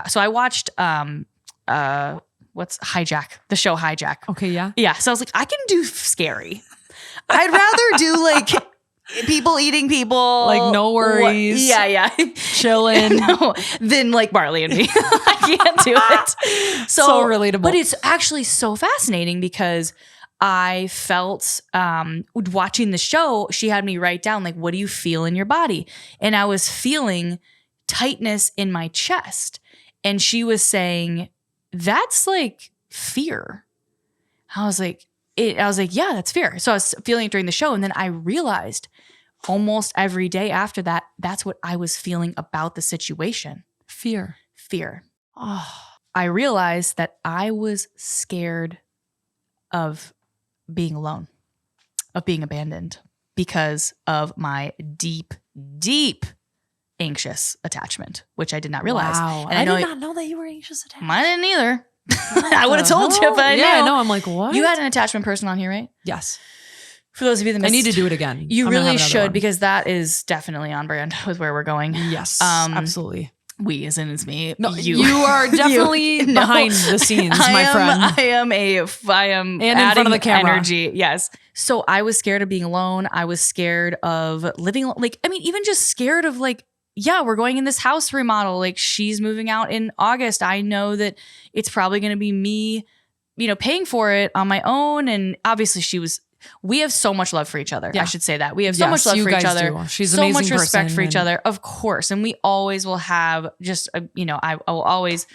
Speaker 2: So I watched what's Hijack, the show Hijack.
Speaker 1: Okay, yeah.
Speaker 2: Yeah. So I was like, I can do scary. I'd rather do like people eating people.
Speaker 1: Like no worries.
Speaker 2: Yeah.
Speaker 1: Chilling.
Speaker 2: No, than like Marley and Me. I can't do it.
Speaker 1: So relatable.
Speaker 2: But it's actually so fascinating because I felt watching the show, she had me write down like, what do you feel in your body? And I was feeling tightness in my chest. And she was saying, that's like fear. I was like, yeah, that's fear. So I was feeling it during the show. And then I realized almost every day after that, that's what I was feeling about the situation.
Speaker 1: Fear.
Speaker 2: Oh. I realized that I was scared of being alone, of being abandoned because of my deep, deep anxious attachment, which I did not realize.
Speaker 1: Wow.
Speaker 2: And
Speaker 1: I did not know that you were anxious attached.
Speaker 2: I didn't either. I would have told you, but I knew.
Speaker 1: Yeah, I know. I'm like, what?
Speaker 2: You had an attachment person on here, right?
Speaker 1: Yes.
Speaker 2: For those of you that missed,
Speaker 1: I need to do it again.
Speaker 2: You really should because that is definitely on brand with where we're going.
Speaker 1: Yes, absolutely.
Speaker 2: We, as in it's me.
Speaker 1: No, you are definitely behind the scenes, my friend.
Speaker 2: I am and in front of the camera. Energy. Yes. So I was scared of being alone. I was scared of living. Even just scared of we're going in this house remodel. Like she's moving out in August. I know that it's probably going to be me, paying for it on my own. And obviously we have so much love for each other. Yeah. I should say that. We have so much love for each other.
Speaker 1: She's
Speaker 2: so
Speaker 1: amazing
Speaker 2: much respect for each
Speaker 1: and
Speaker 2: other, of course. And we always will have just, I will always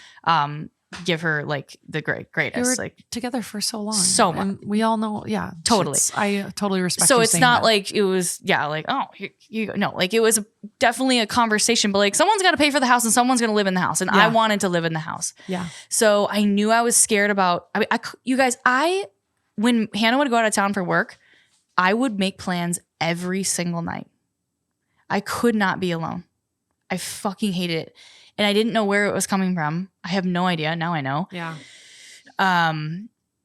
Speaker 2: give her the greatest.
Speaker 1: We were together for so long.
Speaker 2: So much.
Speaker 1: And we all know. Yeah,
Speaker 2: totally.
Speaker 1: I totally respect.
Speaker 2: So
Speaker 1: you
Speaker 2: it's not like it was, it was definitely a conversation, but someone's got to pay for the house and someone's going to live in the house. And I wanted to live in the house.
Speaker 1: Yeah.
Speaker 2: So I knew I was scared about, when Hannah would go out of town for work, I would make plans every single night. I could not be alone. I fucking hated it. And I didn't know where it was coming from. I have no idea. Now I know.
Speaker 1: Yeah.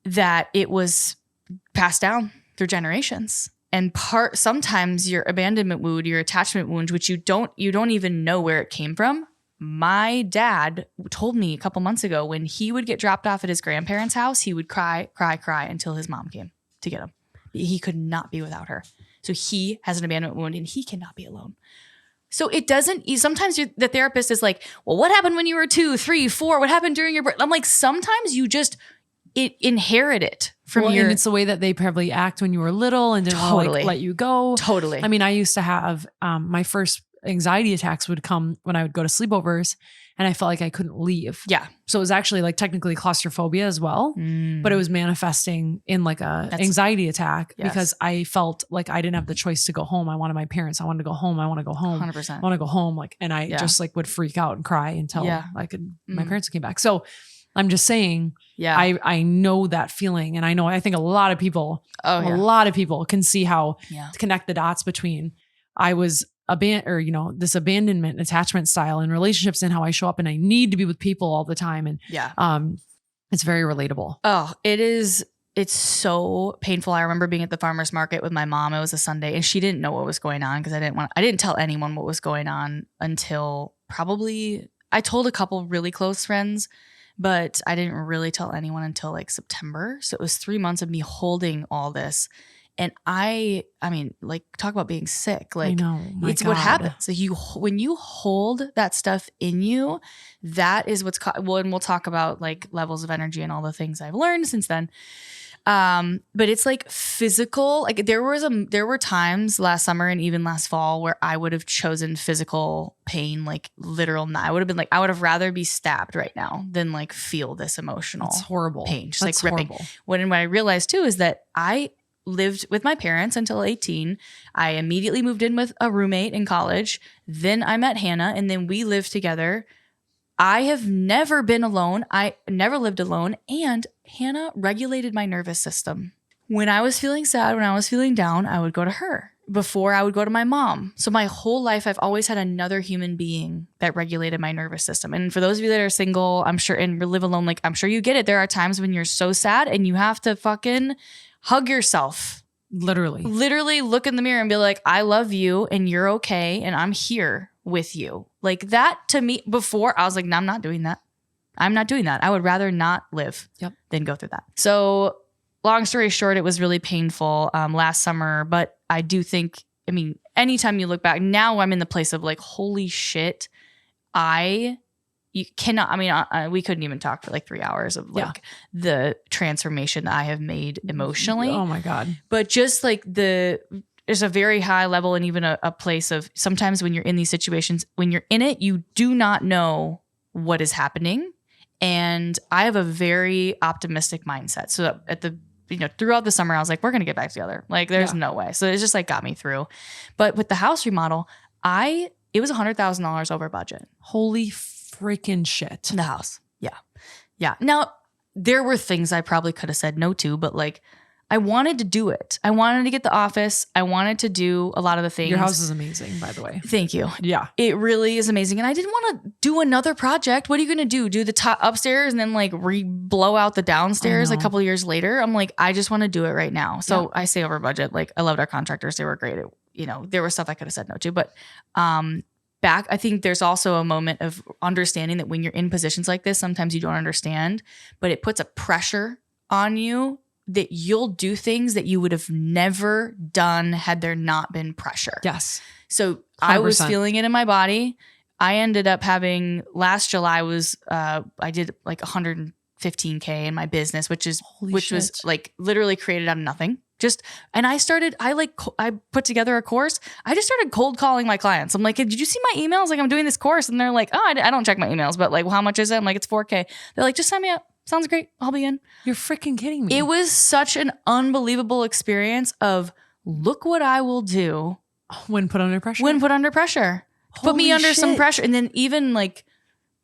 Speaker 2: That it was passed down through generations. And sometimes your abandonment wound, your attachment wound, which you don't even know where it came from. My dad told me a couple months ago when he would get dropped off at his grandparents' house, he would cry until his mom came to get him. He could not be without her. So he has an abandonment wound and he cannot be alone. So it doesn't, sometimes the therapist is like, well, what happened when you were 2, 3, 4? What happened during your birth? I'm like, sometimes you just inherit it from
Speaker 1: and it's the way that they probably act when you were little and didn't want to like, let you go.
Speaker 2: Totally.
Speaker 1: I mean, I used to have, my first anxiety attacks would come when I would go to sleepovers and I felt like I couldn't leave.
Speaker 2: Yeah.
Speaker 1: So it was actually like technically claustrophobia as well, but it was manifesting in like anxiety attack because I felt like I didn't have the choice to go home. I wanted my parents. I wanted to go home. I want to go home.
Speaker 2: 100%.
Speaker 1: I want to go home. Like, and I just like would freak out and cry until my parents came back. So I'm just saying, I know that feeling. And I think a lot of people, can see how to connect the dots between I was this abandonment attachment style in relationships and how I show up and I need to be with people all the time. And it's very relatable.
Speaker 2: Oh, it is. It's so painful. I remember being at the farmer's market with my mom. It was a Sunday and she didn't know what was going on because I didn't tell anyone what was going on until probably I told a couple really close friends, but I didn't really tell anyone until like September. So it was 3 months of me holding all this. And I mean, like, talk about being sick. Like, it's what happens. Like when you hold that stuff in you, that is what's and we'll talk about like levels of energy and all the things I've learned since then. But it's like physical. Like there were times last summer and even last fall where I would have chosen physical pain, like literal. I would have been like, I would have rather be stabbed right now than like feel this emotional pain. Just like ripping. What I realized too is that I lived with my parents until 18. I immediately moved in with a roommate in college. Then I met Hannah and then we lived together. I have never been alone. I never lived alone. And Hannah regulated my nervous system. When I was feeling sad, when I was feeling down, I would go to her. Before I would go to my mom. So my whole life, I've always had another human being that regulated my nervous system. And for those of you that are single, I'm sure, and live alone, like I'm sure you get it. There are times when you're so sad and you have to fucking hug yourself. Literally look in the mirror and be like, I love you and you're okay. And I'm here with you. Like that to me before I was like, no, I'm not doing that. I'm not doing that. I would rather not live than go through that. So long story short, it was really painful last summer, but I do think, I mean, anytime you look back, now I'm in the place of like, holy shit, you cannot, I mean, we couldn't even talk for like 3 hours of like the transformation that I have made emotionally.
Speaker 1: Oh my God.
Speaker 2: But just like there's a very high level and even a place of sometimes when you're in these situations, when you're in it, you do not know what is happening. And I have a very optimistic mindset. So throughout the summer, I was like, we're going to get back together. Like there's no way. So it just like got me through. But with the house remodel, it was $100,000 over budget.
Speaker 1: Holy freaking shit.
Speaker 2: The house. Yeah. Yeah. Now there were things I probably could have said no to, but like I wanted to do it. I wanted to get the office. I wanted to do a lot of the things.
Speaker 1: Your house is amazing, by the way.
Speaker 2: Thank you.
Speaker 1: Yeah.
Speaker 2: It really is amazing. And I didn't want to do another project. What are you going to do? Do the top upstairs and then like blow out the downstairs a couple of years later? I'm like, I just want to do it right now. So I say over budget. Like I loved our contractors. They were great. There was stuff I could have said no to, but I think there's also a moment of understanding that when you're in positions like this, sometimes you don't understand, but it puts a pressure on you that you'll do things that you would have never done had there not been pressure.
Speaker 1: Yes.
Speaker 2: So 100%. I was feeling it in my body. I ended up having last July I did like 115K in my business, which was like literally created out of nothing. I put together a course. I just started cold calling my clients. I'm like, did you see my emails? Like I'm doing this course. And they're like, oh, I don't check my emails, but like, well, how much is it? I'm like, it's 4K. They're like, just sign me up. Sounds great. I'll be in.
Speaker 1: You're freaking kidding me.
Speaker 2: It was such an unbelievable experience of look what I will do.
Speaker 1: When put under pressure?
Speaker 2: Put me under some pressure. And then even like,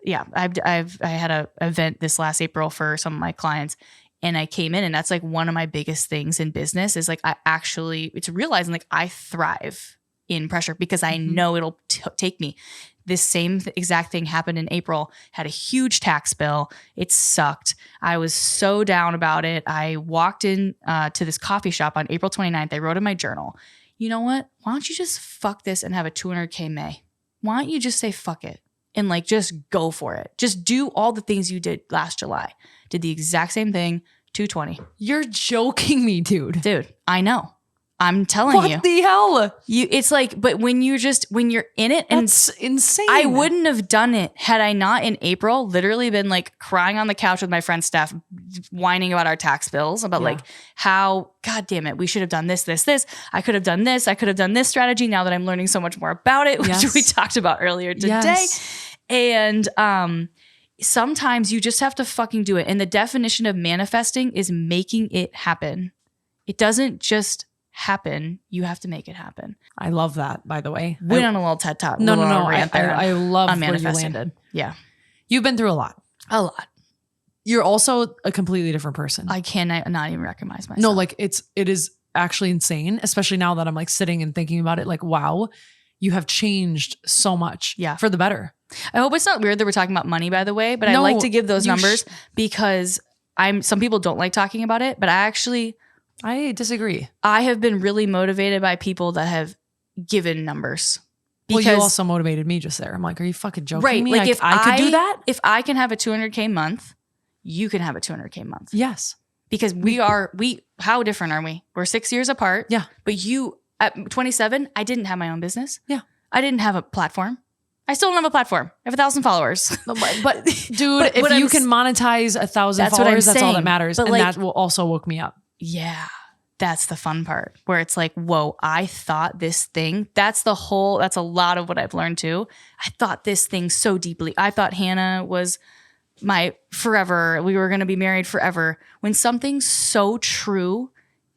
Speaker 2: I had an event this last April for some of my clients and I came in and that's like one of my biggest things in business is like, it's realizing like I thrive in pressure because I know it'll take me. This same exact thing happened in April, had a huge tax bill. It sucked. I was so down about it. I walked in to this coffee shop on April 29th. I wrote in my journal, you know what? Why don't you just fuck this and have a 200K May? Why don't you just say fuck it and like just go for it? Just do all the things you did last July. Did the exact same thing, 220.
Speaker 1: You're joking me, dude.
Speaker 2: Dude, I know. I'm telling you.
Speaker 1: What the hell?
Speaker 2: It's like, but when you're in it, and
Speaker 1: that's insane.
Speaker 2: I wouldn't have done it had I not in April literally been like crying on the couch with my friend Steph, whining about our tax bills, about like how, God damn it, we should have done this. I could have done this. I could have done this strategy now that I'm learning so much more about it, which we talked about earlier today. Yes. And sometimes you just have to fucking do it. And the definition of manifesting is making it happen. It doesn't just happen. You have to make it happen.
Speaker 1: I love that, by the way.
Speaker 2: Went on a little TED Talk.
Speaker 1: No. I love where you landed.
Speaker 2: Yeah.
Speaker 1: You've been through a lot.
Speaker 2: A lot.
Speaker 1: You're also a completely different person.
Speaker 2: I cannot not even recognize myself.
Speaker 1: No, like it is actually insane, especially now that I'm like sitting and thinking about it. Like, wow, you have changed so much for the better.
Speaker 2: I hope it's not weird that we're talking about money, by the way, but I like to give those numbers because some people don't like talking about it, but I
Speaker 1: disagree.
Speaker 2: I have been really motivated by people that have given numbers.
Speaker 1: Well, you also motivated me just there. I'm like, are you fucking joking me?
Speaker 2: Like if
Speaker 1: I could do that?
Speaker 2: If I can have a $200K month, you can have a $200K month.
Speaker 1: Yes.
Speaker 2: Because how different are we? We're 6 years apart.
Speaker 1: Yeah.
Speaker 2: But you, at 27, I didn't have my own business.
Speaker 1: Yeah.
Speaker 2: I didn't have a platform. I still don't have a platform. I have 1,000 followers.
Speaker 1: But dude, if you can monetize 1,000 followers, that's all that matters. But and that will also woke me up.
Speaker 2: Yeah. That's the fun part where it's like, whoa, I thought this thing, that's a lot of what I've learned too. I thought this thing so deeply. I thought Hannah was my forever. We were going to be married forever. When something so true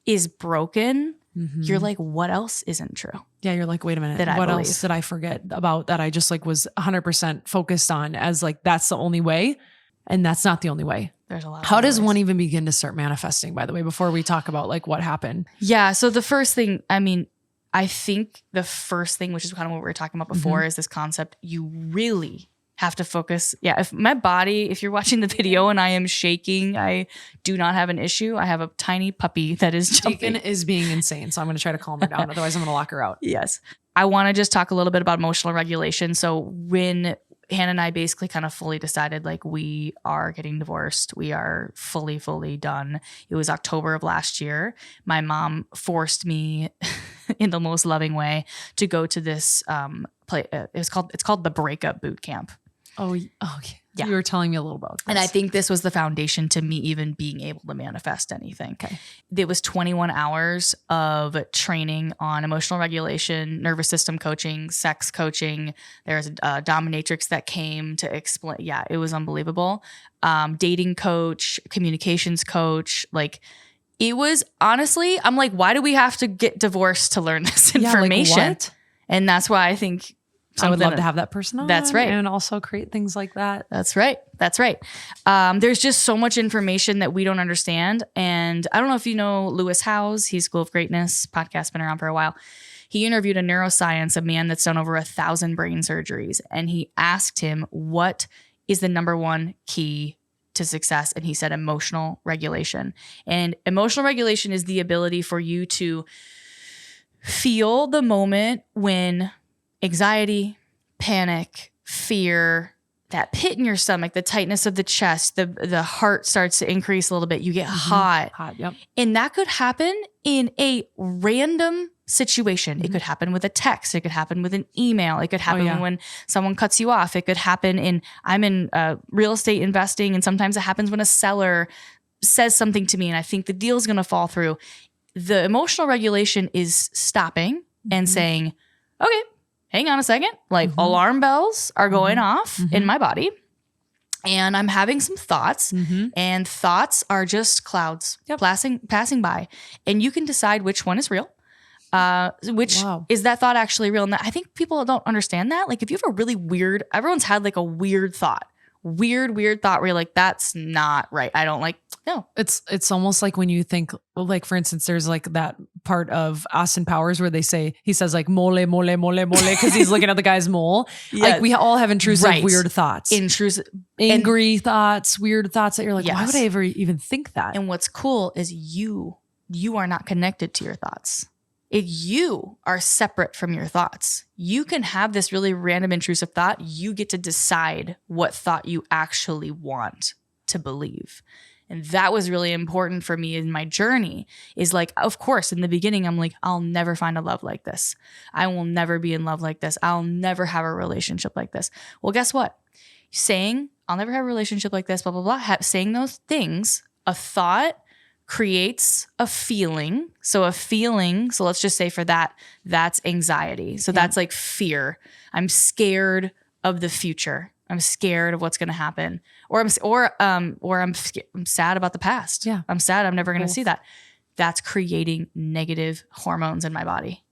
Speaker 2: is broken, you're like, what else isn't true?
Speaker 1: Yeah. You're like, wait a minute. What else did I forget about that I just like was 100% focused on as like, that's the only way. And that's not the only way.
Speaker 2: There's a lot.
Speaker 1: How does one even begin to start manifesting, by the way, before we talk about like what happened?
Speaker 2: Yeah. So the first thing, I think the first thing, which is kind of what we were talking about before, is this concept. You really have to focus. Yeah. If you're watching the video and I am shaking, I do not have an issue. I have a tiny puppy that is jumping.
Speaker 1: Deacon is being insane. So I'm going to try to calm her down. Otherwise I'm going to lock her out.
Speaker 2: Yes. I want to just talk a little bit about emotional regulation. So when Hannah and I basically kind of fully decided like we are getting divorced. We are fully done. It was October of last year. My mom forced me in the most loving way to go to this it's called the Breakup Boot Camp.
Speaker 1: Oh, okay. Yeah. You were telling me a little about this.
Speaker 2: And I think this was the foundation to me even being able to manifest anything.
Speaker 1: Okay.
Speaker 2: It was 21 hours of training on emotional regulation, nervous system coaching, sex coaching. There was a dominatrix that came to explain. Yeah, it was unbelievable. Dating coach, communications coach. Like, it was honestly, I'm like, why do we have to get divorced to learn this information?
Speaker 1: Like what?
Speaker 2: And that's why I think
Speaker 1: I would love to have that person on.
Speaker 2: That's right.
Speaker 1: And also create things like that.
Speaker 2: That's right. There's just so much information that we don't understand. And I don't know if you know Lewis Howes. He's School of Greatness podcast, been around for a while. He interviewed a neuroscience, a man that's done over 1,000 brain surgeries. And he asked him, what is the number one key to success? And he said emotional regulation. And emotional regulation is the ability for you to feel the moment when anxiety, panic, fear, that pit in your stomach, the tightness of the chest, the heart starts to increase a little bit. You get hot.
Speaker 1: Yep.
Speaker 2: And that could happen in a random situation. It could happen with a text. It could happen with an email. It could happen when someone cuts you off. It could happen I'm in real estate investing, and sometimes it happens when a seller says something to me and I think the deal's going to fall through. The emotional regulation is stopping and saying, okay, hang on a second. Like alarm bells are going off in my body, and I'm having some thoughts, and thoughts are just clouds passing by, and you can decide which one is real. Is that thought actually real? And I think people don't understand that. Like if you have a really weird, everyone's had like a weird thought where you're like, that's not right. I don't like, no.
Speaker 1: It's almost like when you think, like, for instance, there's like that part of Austin Powers where he says like mole, because he's looking at the guy's mole. Yeah. Like we all have intrusive, weird thoughts. Angry thoughts, weird thoughts that you're like, why would I ever even think that?
Speaker 2: And what's cool is you are not connected to your thoughts. If you are separate from your thoughts, you can have this really random intrusive thought. You get to decide what thought you actually want to believe. And that was really important for me in my journey, is like, of course, in the beginning, I'm like, I'll never find a love like this. I will never be in love like this. I'll never have a relationship like this. Well, guess what? Saying, I'll never have a relationship like this, blah, blah, blah. Saying those things, a thought creates a feeling. So let's just say for that, that's anxiety. So that's like fear. I'm scared of the future. I'm scared of what's going to happen, or I'm sad about the past.
Speaker 1: Yeah.
Speaker 2: I'm sad. I'm never going to see that. That's creating negative hormones in my body,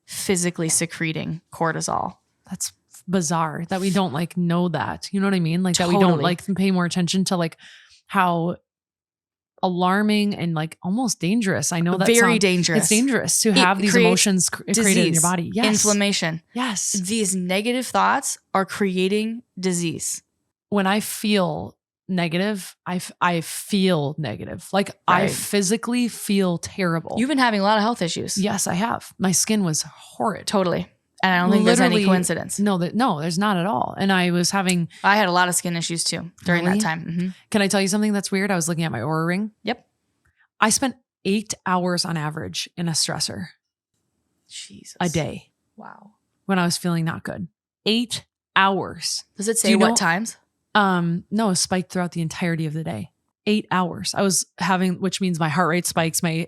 Speaker 2: physically secreting cortisol.
Speaker 1: That's bizarre that we don't like know that. You know what I mean? Like
Speaker 2: Totally.
Speaker 1: that we don't like pay more attention to like how alarming and like almost dangerous. I know that
Speaker 2: very dangerous.
Speaker 1: It's dangerous to have these emotions created in your body. Yes.
Speaker 2: Inflammation.
Speaker 1: Yes.
Speaker 2: These negative thoughts are creating disease.
Speaker 1: When I feel negative, I feel negative. Like I physically feel terrible.
Speaker 2: You've been having a lot of health issues.
Speaker 1: Yes, I have. My skin was horrid.
Speaker 2: Totally. And I don't think there's any coincidence.
Speaker 1: No, there's not at all. And I
Speaker 2: had a lot of skin issues too during that time. Mm-hmm.
Speaker 1: Can I tell you something that's weird? I was looking at my Oura Ring.
Speaker 2: Yep.
Speaker 1: I spent 8 hours on average in a stressor.
Speaker 2: Jesus.
Speaker 1: A day.
Speaker 2: Wow.
Speaker 1: When I was feeling not good. 8 hours.
Speaker 2: Does it say what times?
Speaker 1: No, it spiked throughout the entirety of the day. 8 hours. I was having, which means my heart rate spikes, my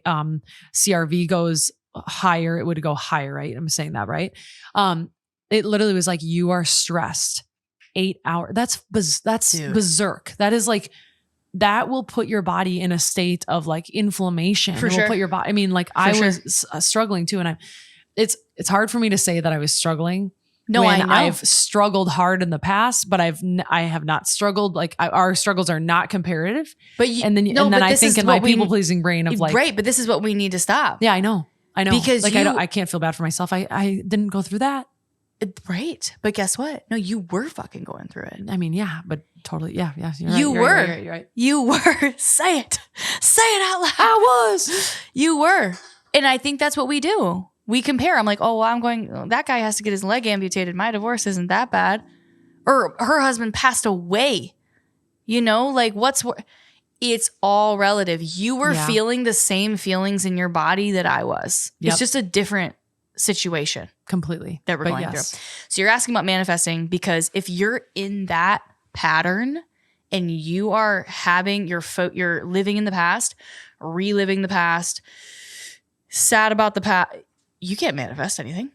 Speaker 1: CRV goes higher. It would go higher, right? I'm saying that right. It literally was like, you are stressed. 8 hours. That's berserk. That is like, that will put your body in a state of like inflammation.
Speaker 2: For
Speaker 1: it
Speaker 2: sure.
Speaker 1: will put your body. I mean, like I was struggling too, and it's hard for me to say that I was struggling.
Speaker 2: No, I know.
Speaker 1: I've struggled hard in the past, but I have not struggled. Like our struggles are not comparative.
Speaker 2: But
Speaker 1: then I think in my people pleasing brain of like,
Speaker 2: right. But this is what we need to stop.
Speaker 1: Yeah, I know.
Speaker 2: Because
Speaker 1: like I can't feel bad for myself. I didn't go through that.
Speaker 2: Right. But guess what? No, you were fucking going through it.
Speaker 1: I mean, yeah, but totally. Yeah.
Speaker 2: You're right. You were. Say it. Say it out loud.
Speaker 1: I was.
Speaker 2: You were. And I think that's what we do. We compare. I'm like, oh, well, that guy has to get his leg amputated. My divorce isn't that bad. Or her husband passed away. You know, like it's all relative. You were feeling the same feelings in your body that I was. Yep. It's just a different situation.
Speaker 1: Completely.
Speaker 2: That we're going through. So you're asking about manifesting, because if you're in that pattern and you are having you're living in the past, reliving the past, sad about the past, you can't manifest anything,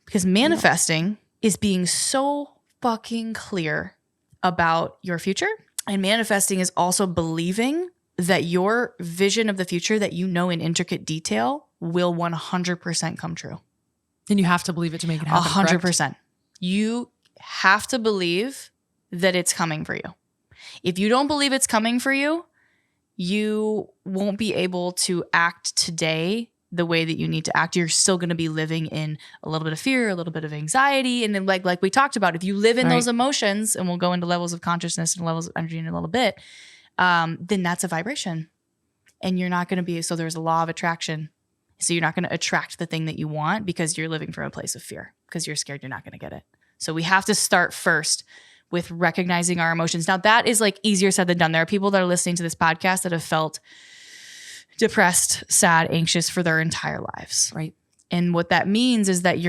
Speaker 2: because manifesting is being so fucking clear about your future. And manifesting is also believing that your vision of the future that you know in intricate detail will 100% come true.
Speaker 1: And you have to believe it to make it happen.
Speaker 2: 100%. You have to believe that it's coming for you. If you don't believe it's coming for you, you won't be able to act today the way that you need to act. You're still going to be living in a little bit of fear, a little bit of anxiety. And then like we talked about, if you live in those emotions, and we'll go into levels of consciousness and levels of energy in a little bit, then that's a vibration. And you're not going to be, so there's a law of attraction. So you're not going to attract the thing that you want, because you're living from a place of fear, because you're scared you're not going to get it. So we have to start first with recognizing our emotions. Now that is like easier said than done. There are people that are listening to this podcast that have felt depressed, sad, anxious for their entire lives.
Speaker 1: Right.
Speaker 2: And what that means is that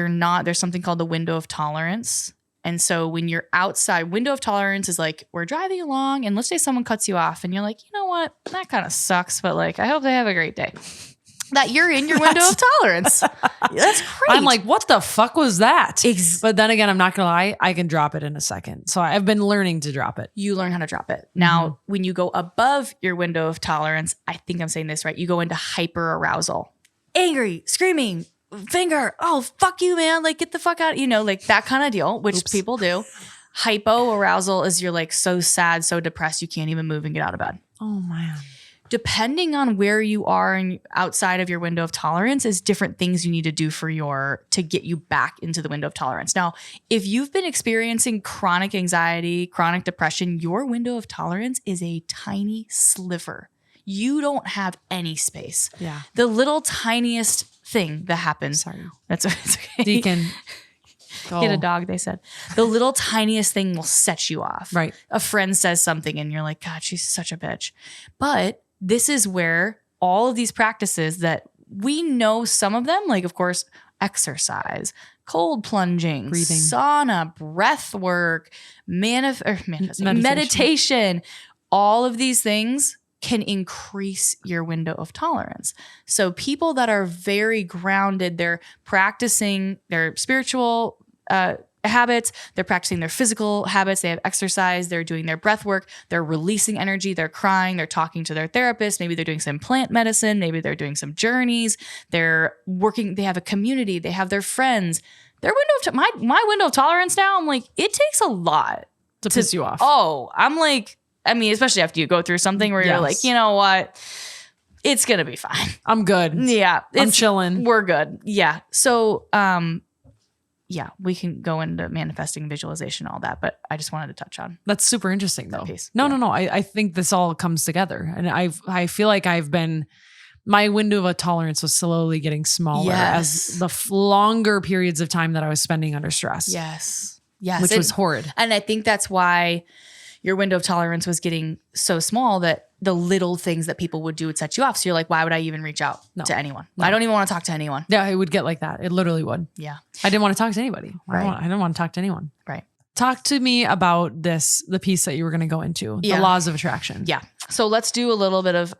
Speaker 2: there's something called the window of tolerance. And so when you're outside, window of tolerance is like, we're driving along and let's say someone cuts you off and you're like, you know what? That kind of sucks, but like, I hope they have a great day. That you're in your window of tolerance. That's great.
Speaker 1: I'm like, what the fuck was that? But then again, I'm not going to lie. I can drop it in a second. So I've been learning to drop it.
Speaker 2: You learn how to drop it. Now, when you go above your window of tolerance, I think I'm saying this right. You go into hyper arousal, angry, screaming, finger. Oh, fuck you, man. Like, get the fuck out. You know, like that kind of deal, which people do. Hypo arousal is you're like so sad, so depressed, you can't even move and get out of bed.
Speaker 1: Oh, man.
Speaker 2: Depending on where you are and outside of your window of tolerance is different things you need to do to get you back into the window of tolerance. Now, if you've been experiencing chronic anxiety, chronic depression, your window of tolerance is a tiny sliver. You don't have any space.
Speaker 1: Yeah.
Speaker 2: The little tiniest thing that happens.
Speaker 1: Sorry.
Speaker 2: It's okay.
Speaker 1: Deacon.
Speaker 2: Get a dog, they said. The little tiniest thing will set you off.
Speaker 1: Right.
Speaker 2: A friend says something and you're like, God, she's such a bitch. But this is where all of these practices that we know, some of them, like, of course, exercise, cold plunging,
Speaker 1: breathing,
Speaker 2: sauna, breath work, meditation, all of these things can increase your window of tolerance. So people that are very grounded, they're practicing their spiritual habits, they're practicing their physical habits, they have exercise, they're doing their breath work, they're releasing energy, they're crying, they're talking to their therapist, maybe they're doing some plant medicine, maybe they're doing some journeys, they're working, they have a community, they have their friends. Their window of my window of tolerance now, I'm like, it takes a lot
Speaker 1: to piss you off.
Speaker 2: Oh, I'm like, I mean, especially after you go through something where you're like, you know what? It's going to be fine.
Speaker 1: I'm good.
Speaker 2: Yeah.
Speaker 1: I'm chilling.
Speaker 2: We're good. Yeah. So, yeah, we can go into manifesting, visualization, all that, but I just wanted to touch on.
Speaker 1: That's super interesting though.
Speaker 2: Piece.
Speaker 1: No. I think this all comes together, and I feel like my window of tolerance was slowly getting smaller as the longer periods of time that I was spending under stress.
Speaker 2: Yes.
Speaker 1: Which was horrid.
Speaker 2: And I think that's why your window of tolerance was getting so small that the little things that people would do would set you off. So you're like, why would I even reach out to anyone? No. I don't even want to talk to anyone.
Speaker 1: Yeah, it would get like that. It literally would.
Speaker 2: Yeah.
Speaker 1: I didn't want to talk to anybody.
Speaker 2: Right.
Speaker 1: I didn't want to talk to anyone.
Speaker 2: Right.
Speaker 1: Talk to me about the piece that you were going to go into, the laws of attraction.
Speaker 2: Yeah. So let's do a little bit of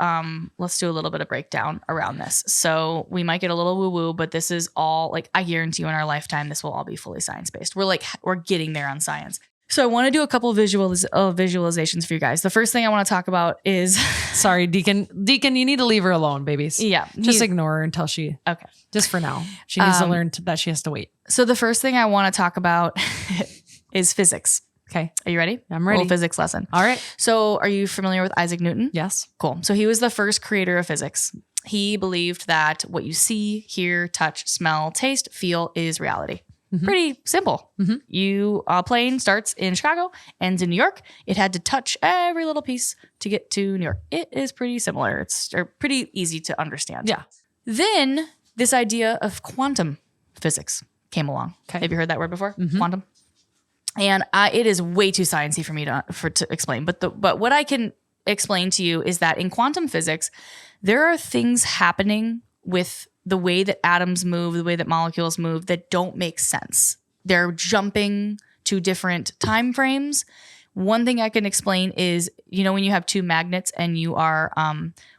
Speaker 2: breakdown around this. So we might get a little woo woo, but this is all, like, I guarantee you in our lifetime, this will all be fully science-based. We're getting there on science. So I want to do a couple of visualizations for you guys. The first thing I want to talk about is...
Speaker 1: Sorry, Deacon, you need to leave her alone, babies.
Speaker 2: Yeah.
Speaker 1: Just ignore her until she... Okay. Just for now. She needs to learn that she has to wait.
Speaker 2: So the first thing I want to talk about is physics.
Speaker 1: Okay.
Speaker 2: Are you ready?
Speaker 1: I'm ready.
Speaker 2: A little physics lesson.
Speaker 1: All right.
Speaker 2: So are you familiar with Isaac Newton?
Speaker 1: Yes.
Speaker 2: Cool. So he was the first creator of physics. He believed that what you see, hear, touch, smell, taste, feel is reality. Mm-hmm. Pretty simple. Mm-hmm. A plane starts in Chicago, ends in New York. It had to touch every little piece to get to New York. It is pretty similar. It's pretty easy to understand.
Speaker 1: Yeah.
Speaker 2: Then this idea of quantum physics came along. Okay. Have you heard that word before? Mm-hmm. Quantum. And it is way too sciencey for me to explain. But what I can explain to you is that in quantum physics, there are things happening with the way that atoms move, the way that molecules move, that don't make sense. They're jumping to different time frames. One thing I can explain is, when you have two magnets and you are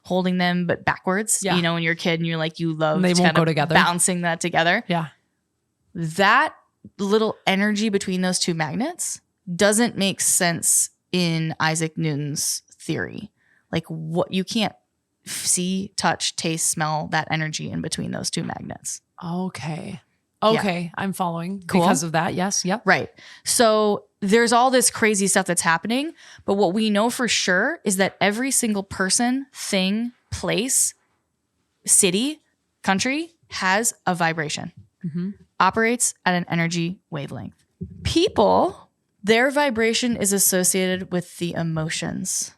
Speaker 2: holding them but backwards, when you're a kid and you're like, you love
Speaker 1: they won't go together,
Speaker 2: bouncing that together.
Speaker 1: Yeah.
Speaker 2: That little energy between those two magnets doesn't make sense in Isaac Newton's theory. Like, what you can't see, touch, taste, smell that energy in between those two magnets.
Speaker 1: Okay. Yeah. I'm following because of that. Yes. Yep.
Speaker 2: Right. So there's all this crazy stuff that's happening, but what we know for sure is that every single person, thing, place, city, country has a vibration, operates at an energy wavelength. People, their vibration is associated with the emotions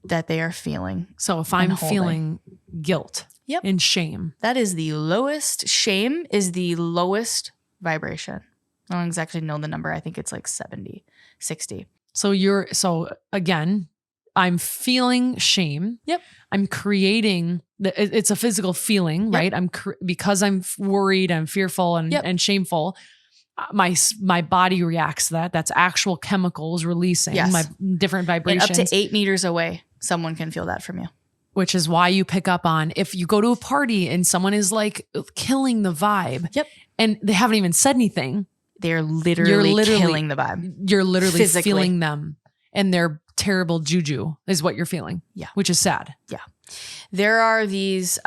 Speaker 2: that they are feeling.
Speaker 1: So if I'm feeling guilt and shame,
Speaker 2: that is the lowest. Shame is the lowest vibration. I don't exactly know the number. I think it's like 70, 60.
Speaker 1: So again, I'm feeling shame.
Speaker 2: Yep.
Speaker 1: I'm creating it's a physical feeling, right? Because I'm worried, I'm fearful and shameful. My body reacts to that. That's actual chemicals releasing my different vibrations.
Speaker 2: And up to 8 meters away, someone can feel that from you.
Speaker 1: Which is why you pick up on if you go to a party and someone is like killing the vibe.
Speaker 2: Yep.
Speaker 1: And they haven't even said anything.
Speaker 2: You're literally killing the vibe.
Speaker 1: You're literally physically feeling them and their terrible juju is what you're feeling.
Speaker 2: Yeah.
Speaker 1: Which is sad.
Speaker 2: Yeah. There are these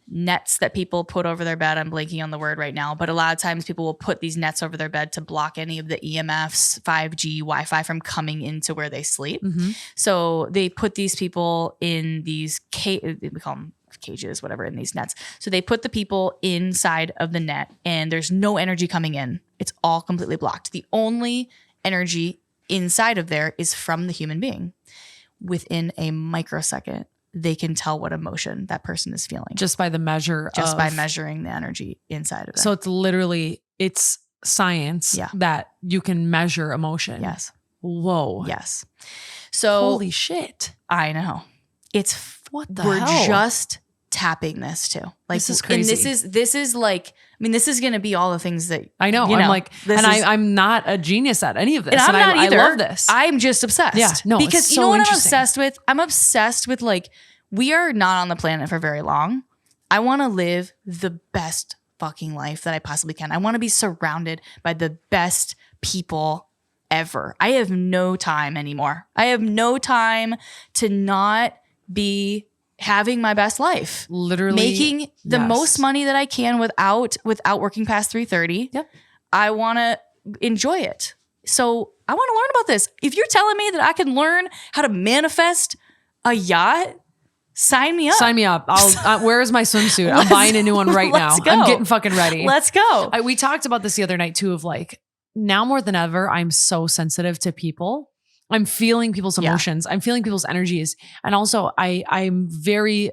Speaker 2: nets that people put over their bed. I'm blanking on the word right now, but a lot of times people will put these nets over their bed to block any of the EMFs, 5G, Wi-Fi from coming into where they sleep. Mm-hmm. So they put these people in these we call them cages, whatever, in these nets. So they put the people inside of the net and there's no energy coming in. It's all completely blocked. The only energy inside of there is from the human being. Within a microsecond, they can tell what emotion that person is feeling.
Speaker 1: Just by the measure
Speaker 2: by measuring the energy inside of it.
Speaker 1: So it's literally, it's science that you can measure emotion.
Speaker 2: Yes.
Speaker 1: Whoa.
Speaker 2: Yes. So
Speaker 1: holy shit.
Speaker 2: I know.
Speaker 1: What the
Speaker 2: we're
Speaker 1: hell?
Speaker 2: just tapping this too. Like
Speaker 1: this is crazy.
Speaker 2: And this is like, I mean, this is going to be all the things that
Speaker 1: I know. I'm like, and I'm not a genius at any of this.
Speaker 2: And I'm not either.
Speaker 1: I love this.
Speaker 2: I'm just obsessed.
Speaker 1: Yeah. No,
Speaker 2: because
Speaker 1: it's
Speaker 2: you know
Speaker 1: so
Speaker 2: what I'm obsessed with? I'm obsessed with like, we are not on the planet for very long. I want to live the best fucking life that I possibly can. I want to be surrounded by the best people ever. I have no time anymore. I have no time to not be having my best life.
Speaker 1: Literally
Speaker 2: making the most money that I can without working past 3:30.
Speaker 1: Yep.
Speaker 2: I want to enjoy it. So I want to learn about this. If you're telling me that I can learn how to manifest a yacht, sign me up.
Speaker 1: Sign me up. Where's my swimsuit? I'm buying a new one right now.
Speaker 2: Go.
Speaker 1: I'm getting fucking ready.
Speaker 2: Let's go.
Speaker 1: We talked about this the other night too, of like, now more than ever, I'm so sensitive to people. I'm feeling people's emotions. I'm feeling people's energies. And also I'm very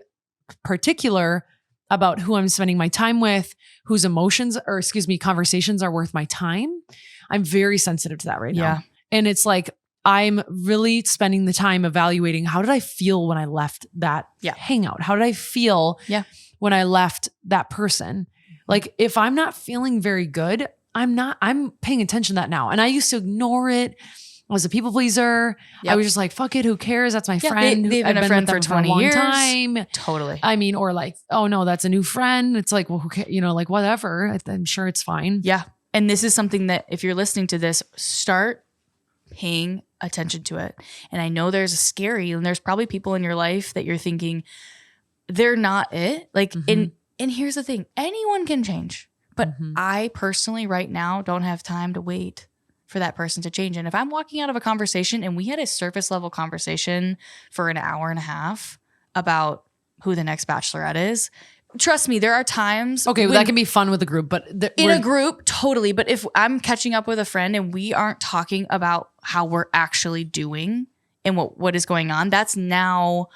Speaker 1: particular about who I'm spending my time with, whose conversations are worth my time. I'm very sensitive to that right now. And it's like, I'm really spending the time evaluating, how did I feel when I left that hangout? How did I feel when I left that person? Like, if I'm not feeling very good, I'm paying attention to that now. And I used to ignore it. I was a people pleaser. I was just like, fuck it, who cares? That's my friend.
Speaker 2: They've been a friend for 20 years.
Speaker 1: Time.
Speaker 2: Totally.
Speaker 1: I mean, or like, oh no, that's a new friend. It's like, well, who cares? Like whatever. I'm sure it's fine.
Speaker 2: Yeah. And this is something that if you're listening to this, start paying attention to it. And I know there's and there's probably people in your life that you're thinking they're not it. Like, and here's the thing, anyone can change, but I personally right now don't have time to wait for that person to change. And if I'm walking out of a conversation and we had a surface level conversation for an hour and a half about who the next bachelorette is, trust me, there are times.
Speaker 1: Okay, well, that can be fun with a group, but
Speaker 2: in a group, totally. But if I'm catching up with a friend and we aren't talking about how we're actually doing and what is going on, that's now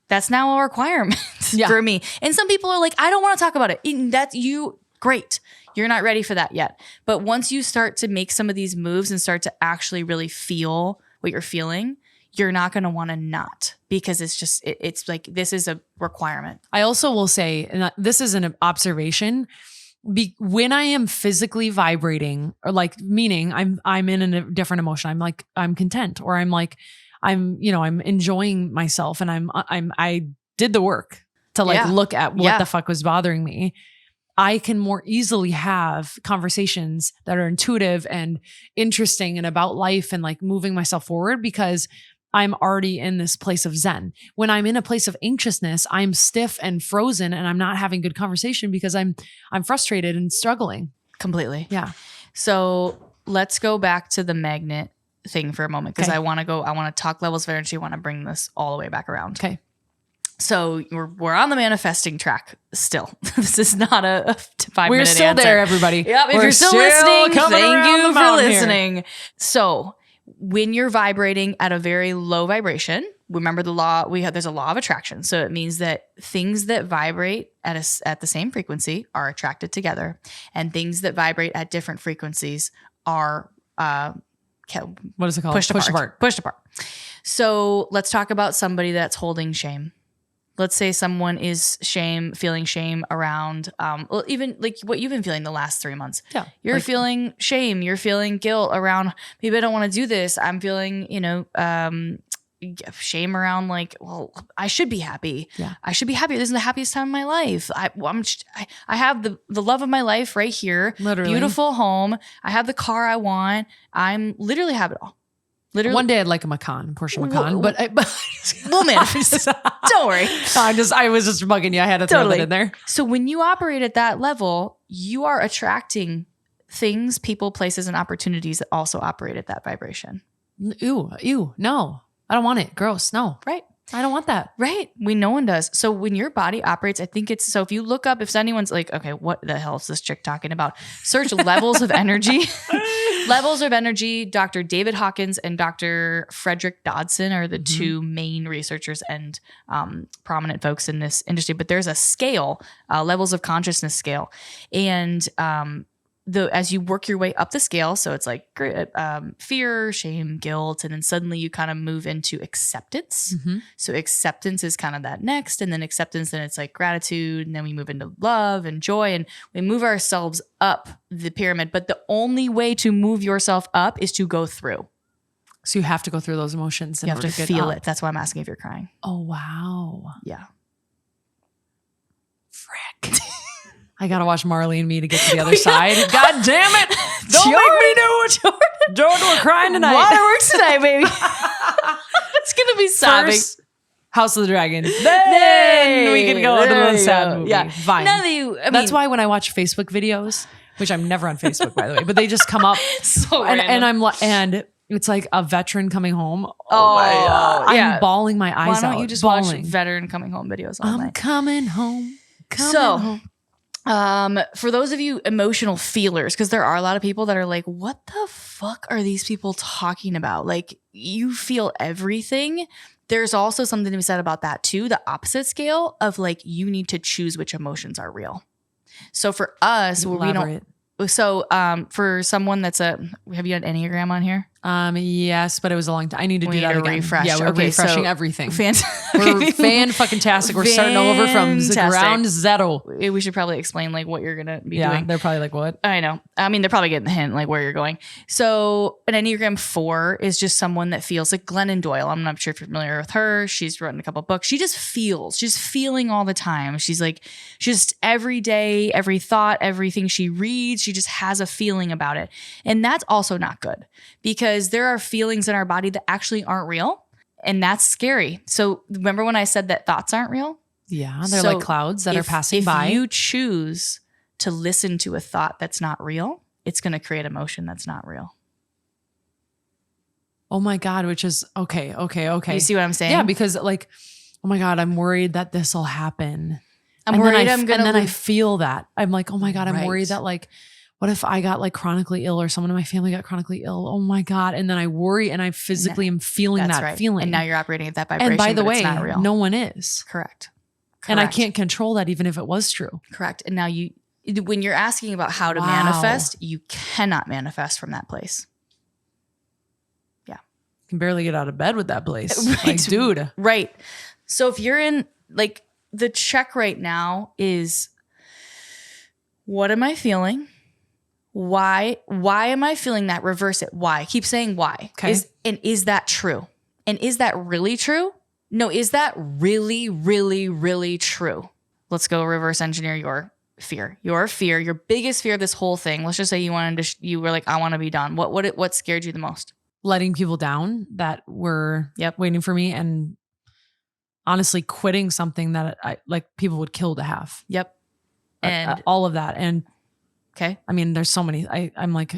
Speaker 2: a requirement for me. And some people are like, I don't want to talk about it. That's you. Great. You're not ready for that yet. But once you start to make some of these moves and start to actually really feel what you're feeling, you're not going to want to not, because it's like, this is a requirement.
Speaker 1: I also will say, and this is an observation, when I am physically vibrating, or like, meaning I'm in a different emotion. I'm content, or I'm enjoying myself, and I did the work to look at what the fuck was bothering me. I can more easily have conversations that are intuitive and interesting and about life and like moving myself forward, because I'm already in this place of zen. When I'm in a place of anxiousness, I'm stiff and frozen, and I'm not having good conversation because I'm frustrated and struggling.
Speaker 2: Completely.
Speaker 1: Yeah.
Speaker 2: So let's go back to the magnet thing for a moment, because I want to talk levels of energy. I want to bring this all the way back around.
Speaker 1: Okay.
Speaker 2: So we're on the manifesting track still. This is not a 5 minute
Speaker 1: We're still
Speaker 2: answer.
Speaker 1: there, everybody.
Speaker 2: Yep. If you're still listening, thank you for listening. Here. So when you're vibrating at a very low vibration, remember the law, there's a law of attraction. So it means that things that vibrate at the same frequency are attracted together, and things that vibrate at different frequencies are
Speaker 1: what is it called?
Speaker 2: Pushed apart. So let's talk about somebody that's holding shame. Let's say someone is feeling shame around, even like what you've been feeling the last 3 months. Yeah. You're feeling shame. You're feeling guilt around, maybe I don't want to do this. I'm feeling, shame around like, well, I should be happy. Yeah. I should be happy. This is the happiest time of my life. I have the love of my life right here. Literally. Beautiful home. I have the car I want. I'm literally have it all. Literally.
Speaker 1: One day I'd like a Macan, Porsche Macan, but
Speaker 2: we'll manifest. Don't worry.
Speaker 1: I was just bugging you. I had to throw that in there.
Speaker 2: So when you operate at that level, you are attracting things, people, places, and opportunities that also operate at that vibration.
Speaker 1: Ew, no. I don't want it. Gross. No.
Speaker 2: Right.
Speaker 1: I don't want that.
Speaker 2: Right. No one does. So when your body operates, I think so if you look up, if anyone's like, okay, what the hell is this chick talking about? Search levels of energy. Levels of energy. Dr. David Hawkins and Dr. Frederick Dodson are the two main researchers and prominent folks in this industry. But there's a scale, levels of consciousness scale. And as you work your way up the scale, so it's like fear, shame, guilt, and then suddenly you kind of move into acceptance.
Speaker 1: Mm-hmm.
Speaker 2: So acceptance is kind of that next, and then acceptance, then it's like gratitude, and then we move into love and joy, and we move ourselves up the pyramid. But the only way to move yourself up is to go through.
Speaker 1: So you have to go through those emotions.
Speaker 2: You have to feel it. That's why I'm asking if you're crying.
Speaker 1: Oh, wow.
Speaker 2: Yeah.
Speaker 1: Frick. I got to watch Marley and Me to get to the other side. God damn it. Don't make me do it. Jordan, we're crying tonight.
Speaker 2: Waterworks tonight, baby. It's going to be sobbing.
Speaker 1: First, House of the Dragon. Then we can go into the sad movie.
Speaker 2: Yeah.
Speaker 1: Fine. That's why when I watch Facebook videos, which I'm never on Facebook, by the way, but they just come up.
Speaker 2: So
Speaker 1: and it's like a veteran coming home.
Speaker 2: Oh my God.
Speaker 1: I'm bawling my eyes out.
Speaker 2: Why don't you just watch veteran coming home videos all night?
Speaker 1: I'm coming home. Home.
Speaker 2: For those of you emotional feelers, because there are a lot of people that are like, what the fuck are these people talking about? Like, you feel everything. There's also something to be said about that too. The opposite scale of like, you need to choose which emotions are real. So for us, for someone that's have you had Enneagram on here?
Speaker 1: Yes, but it was a long time. I need to do that again.
Speaker 2: Refresh.
Speaker 1: Yeah, we're refreshing everything. We're fan-fucking-tastic. We're starting over from ground zero.
Speaker 2: We should probably explain like what you're gonna be doing.
Speaker 1: Yeah, they're probably like, what?
Speaker 2: I know. I mean, they're probably getting the hint like where you're going. So an Enneagram 4 is just someone that feels like Glennon Doyle. I'm not sure if you're familiar with her. She's written a couple books. She just feels. She's feeling all the time. She's like, just every day, every thought, everything she reads, she just has a feeling about it. And that's also not good because there are feelings in our body that actually aren't real. And that's scary. So remember when I said that thoughts aren't real?
Speaker 1: Yeah, they're like clouds that are passing by.
Speaker 2: If you choose to listen to a thought that's not real, it's going to create emotion that's not real.
Speaker 1: Oh my God, which is okay.
Speaker 2: You see what I'm saying?
Speaker 1: Yeah, because like, oh my God, I'm worried that this will happen.
Speaker 2: I'm worried I'm going to.
Speaker 1: And then I feel that. I'm like, oh my God, I'm worried that like, what if I got like chronically ill or someone in my family got chronically ill? Oh my God. And then I worry and I physically am feeling that feeling.
Speaker 2: And now you're operating at that vibration.
Speaker 1: And by the way,
Speaker 2: it's not real.
Speaker 1: No one is.
Speaker 2: Correct.
Speaker 1: And I can't control that even if it was true.
Speaker 2: Correct. And now when you're asking about how to manifest, you cannot manifest from that place. Yeah.
Speaker 1: You can barely get out of bed with that place.
Speaker 2: Right.
Speaker 1: Like, dude.
Speaker 2: Right. So if you're in like the check right now is, what am I feeling? Why am I feeling that? Reverse it. Why? Keep saying why.
Speaker 1: Okay.
Speaker 2: Is that true? And is that really true? No, is that really, really, really true? Let's go reverse engineer your fear. Your fear, your biggest fear of this whole thing. Let's just say you were like, I want to be done. What scared you the most?
Speaker 1: Letting people down that were waiting for me, and honestly quitting something that I like people would kill to have.
Speaker 2: Yep. And
Speaker 1: all of that. And
Speaker 2: okay.
Speaker 1: I mean, there's so many. I'm like,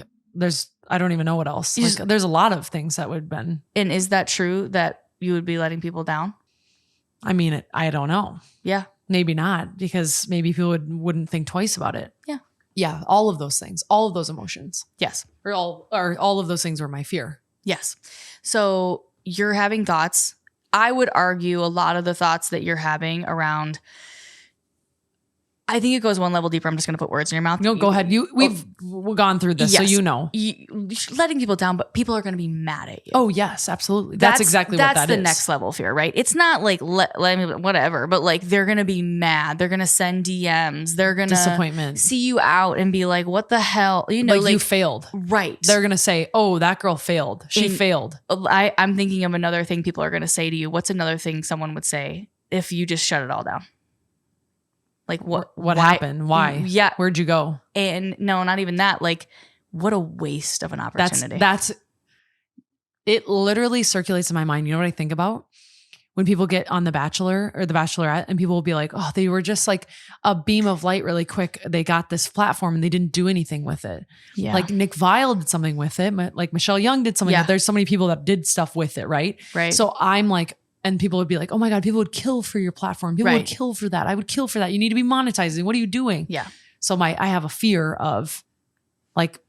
Speaker 1: I don't even know what else. Like, there's a lot of things that would have been.
Speaker 2: And is that true that you would be letting people down?
Speaker 1: I mean, I don't know.
Speaker 2: Yeah.
Speaker 1: Maybe not, because maybe people wouldn't think twice about it.
Speaker 2: Yeah.
Speaker 1: Yeah. All of those things, all of those emotions.
Speaker 2: Yes.
Speaker 1: Or all of those things were my fear.
Speaker 2: Yes. So you're having thoughts. I would argue a lot of the thoughts that you're having around, I think it goes one level deeper. I'm just going to put words in your mouth.
Speaker 1: No, go ahead. We've gone through this,
Speaker 2: yes.
Speaker 1: so you know.
Speaker 2: Letting people down, but people are going to be mad at you.
Speaker 1: Oh, yes, absolutely. That's exactly what that is.
Speaker 2: That's the next level fear, right? It's not like, let me, whatever, but like they're going to be mad. They're going to send DMs. They're going to
Speaker 1: disappointment.
Speaker 2: See you out and be like, what the hell? You know, like
Speaker 1: you failed.
Speaker 2: Right.
Speaker 1: They're going to say, oh, that girl failed. She failed.
Speaker 2: I'm thinking of another thing people are going to say to you. What's another thing someone would say if you just shut it all down? Like what
Speaker 1: happened? Why?
Speaker 2: Yeah.
Speaker 1: Where'd you go?
Speaker 2: And no, not even that. Like, what a waste of an opportunity.
Speaker 1: That's it literally circulates in my mind. You know what I think about? When people get on The Bachelor or The Bachelorette and people will be like, oh, they were just like a beam of light really quick. They got this platform and they didn't do anything with it.
Speaker 2: Yeah.
Speaker 1: Like Nick Viall did something with it. Like Michelle Young did something. There's so many people that did stuff with it. Right.
Speaker 2: Right.
Speaker 1: So I'm like, and people would be like, oh my God, people would kill for your platform. People would kill for that. I would kill for that. You need to be monetizing. What are you doing?
Speaker 2: Yeah.
Speaker 1: So I have a fear of like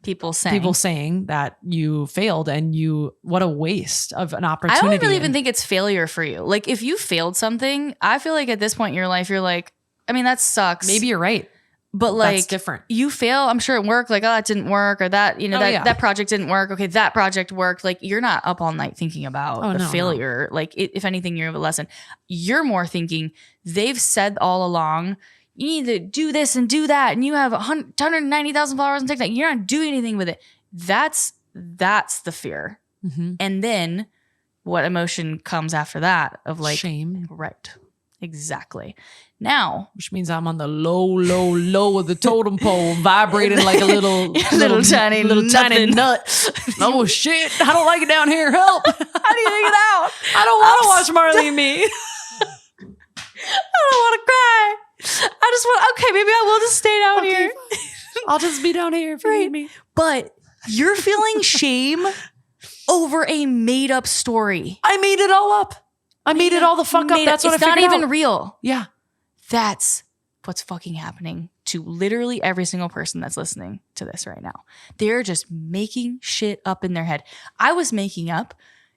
Speaker 1: people saying that you failed and what a waste of an opportunity.
Speaker 2: I don't really even think it's failure for you. Like if you failed something, I feel like at this point in your life, you're like, I mean, that sucks.
Speaker 1: Maybe you're right.
Speaker 2: But like,
Speaker 1: that's different.
Speaker 2: You fail, I'm sure, at work, like, oh, that didn't work, or that, that project didn't work. Okay, that project worked. Like, you're not up all night thinking about the failure. No. Like, if anything, you have a lesson. You're more thinking, they've said all along, you need to do this and do that, and you have 190,000 followers on TikTok. You're not doing anything with it. That's the fear. Mm-hmm. And then what emotion comes after that of like
Speaker 1: shame.
Speaker 2: Right. Exactly. Now,
Speaker 1: which means I'm on the low of the totem pole, vibrating like a little tiny nut. Oh shit! I don't like it down here. Help! How do you take it out? I don't want to watch Marley and Me. I don't want to cry. I just want. Okay, maybe I will just stay down here. I'll just be down here if you need me.
Speaker 2: But you're feeling shame over a made up story.
Speaker 1: I made it all up. I made it all the fuck up. That's what I figured out.
Speaker 2: It's not even real.
Speaker 1: Yeah.
Speaker 2: That's what's fucking happening to literally every single person that's listening to this right now. They're just making shit up in their head. I was making up,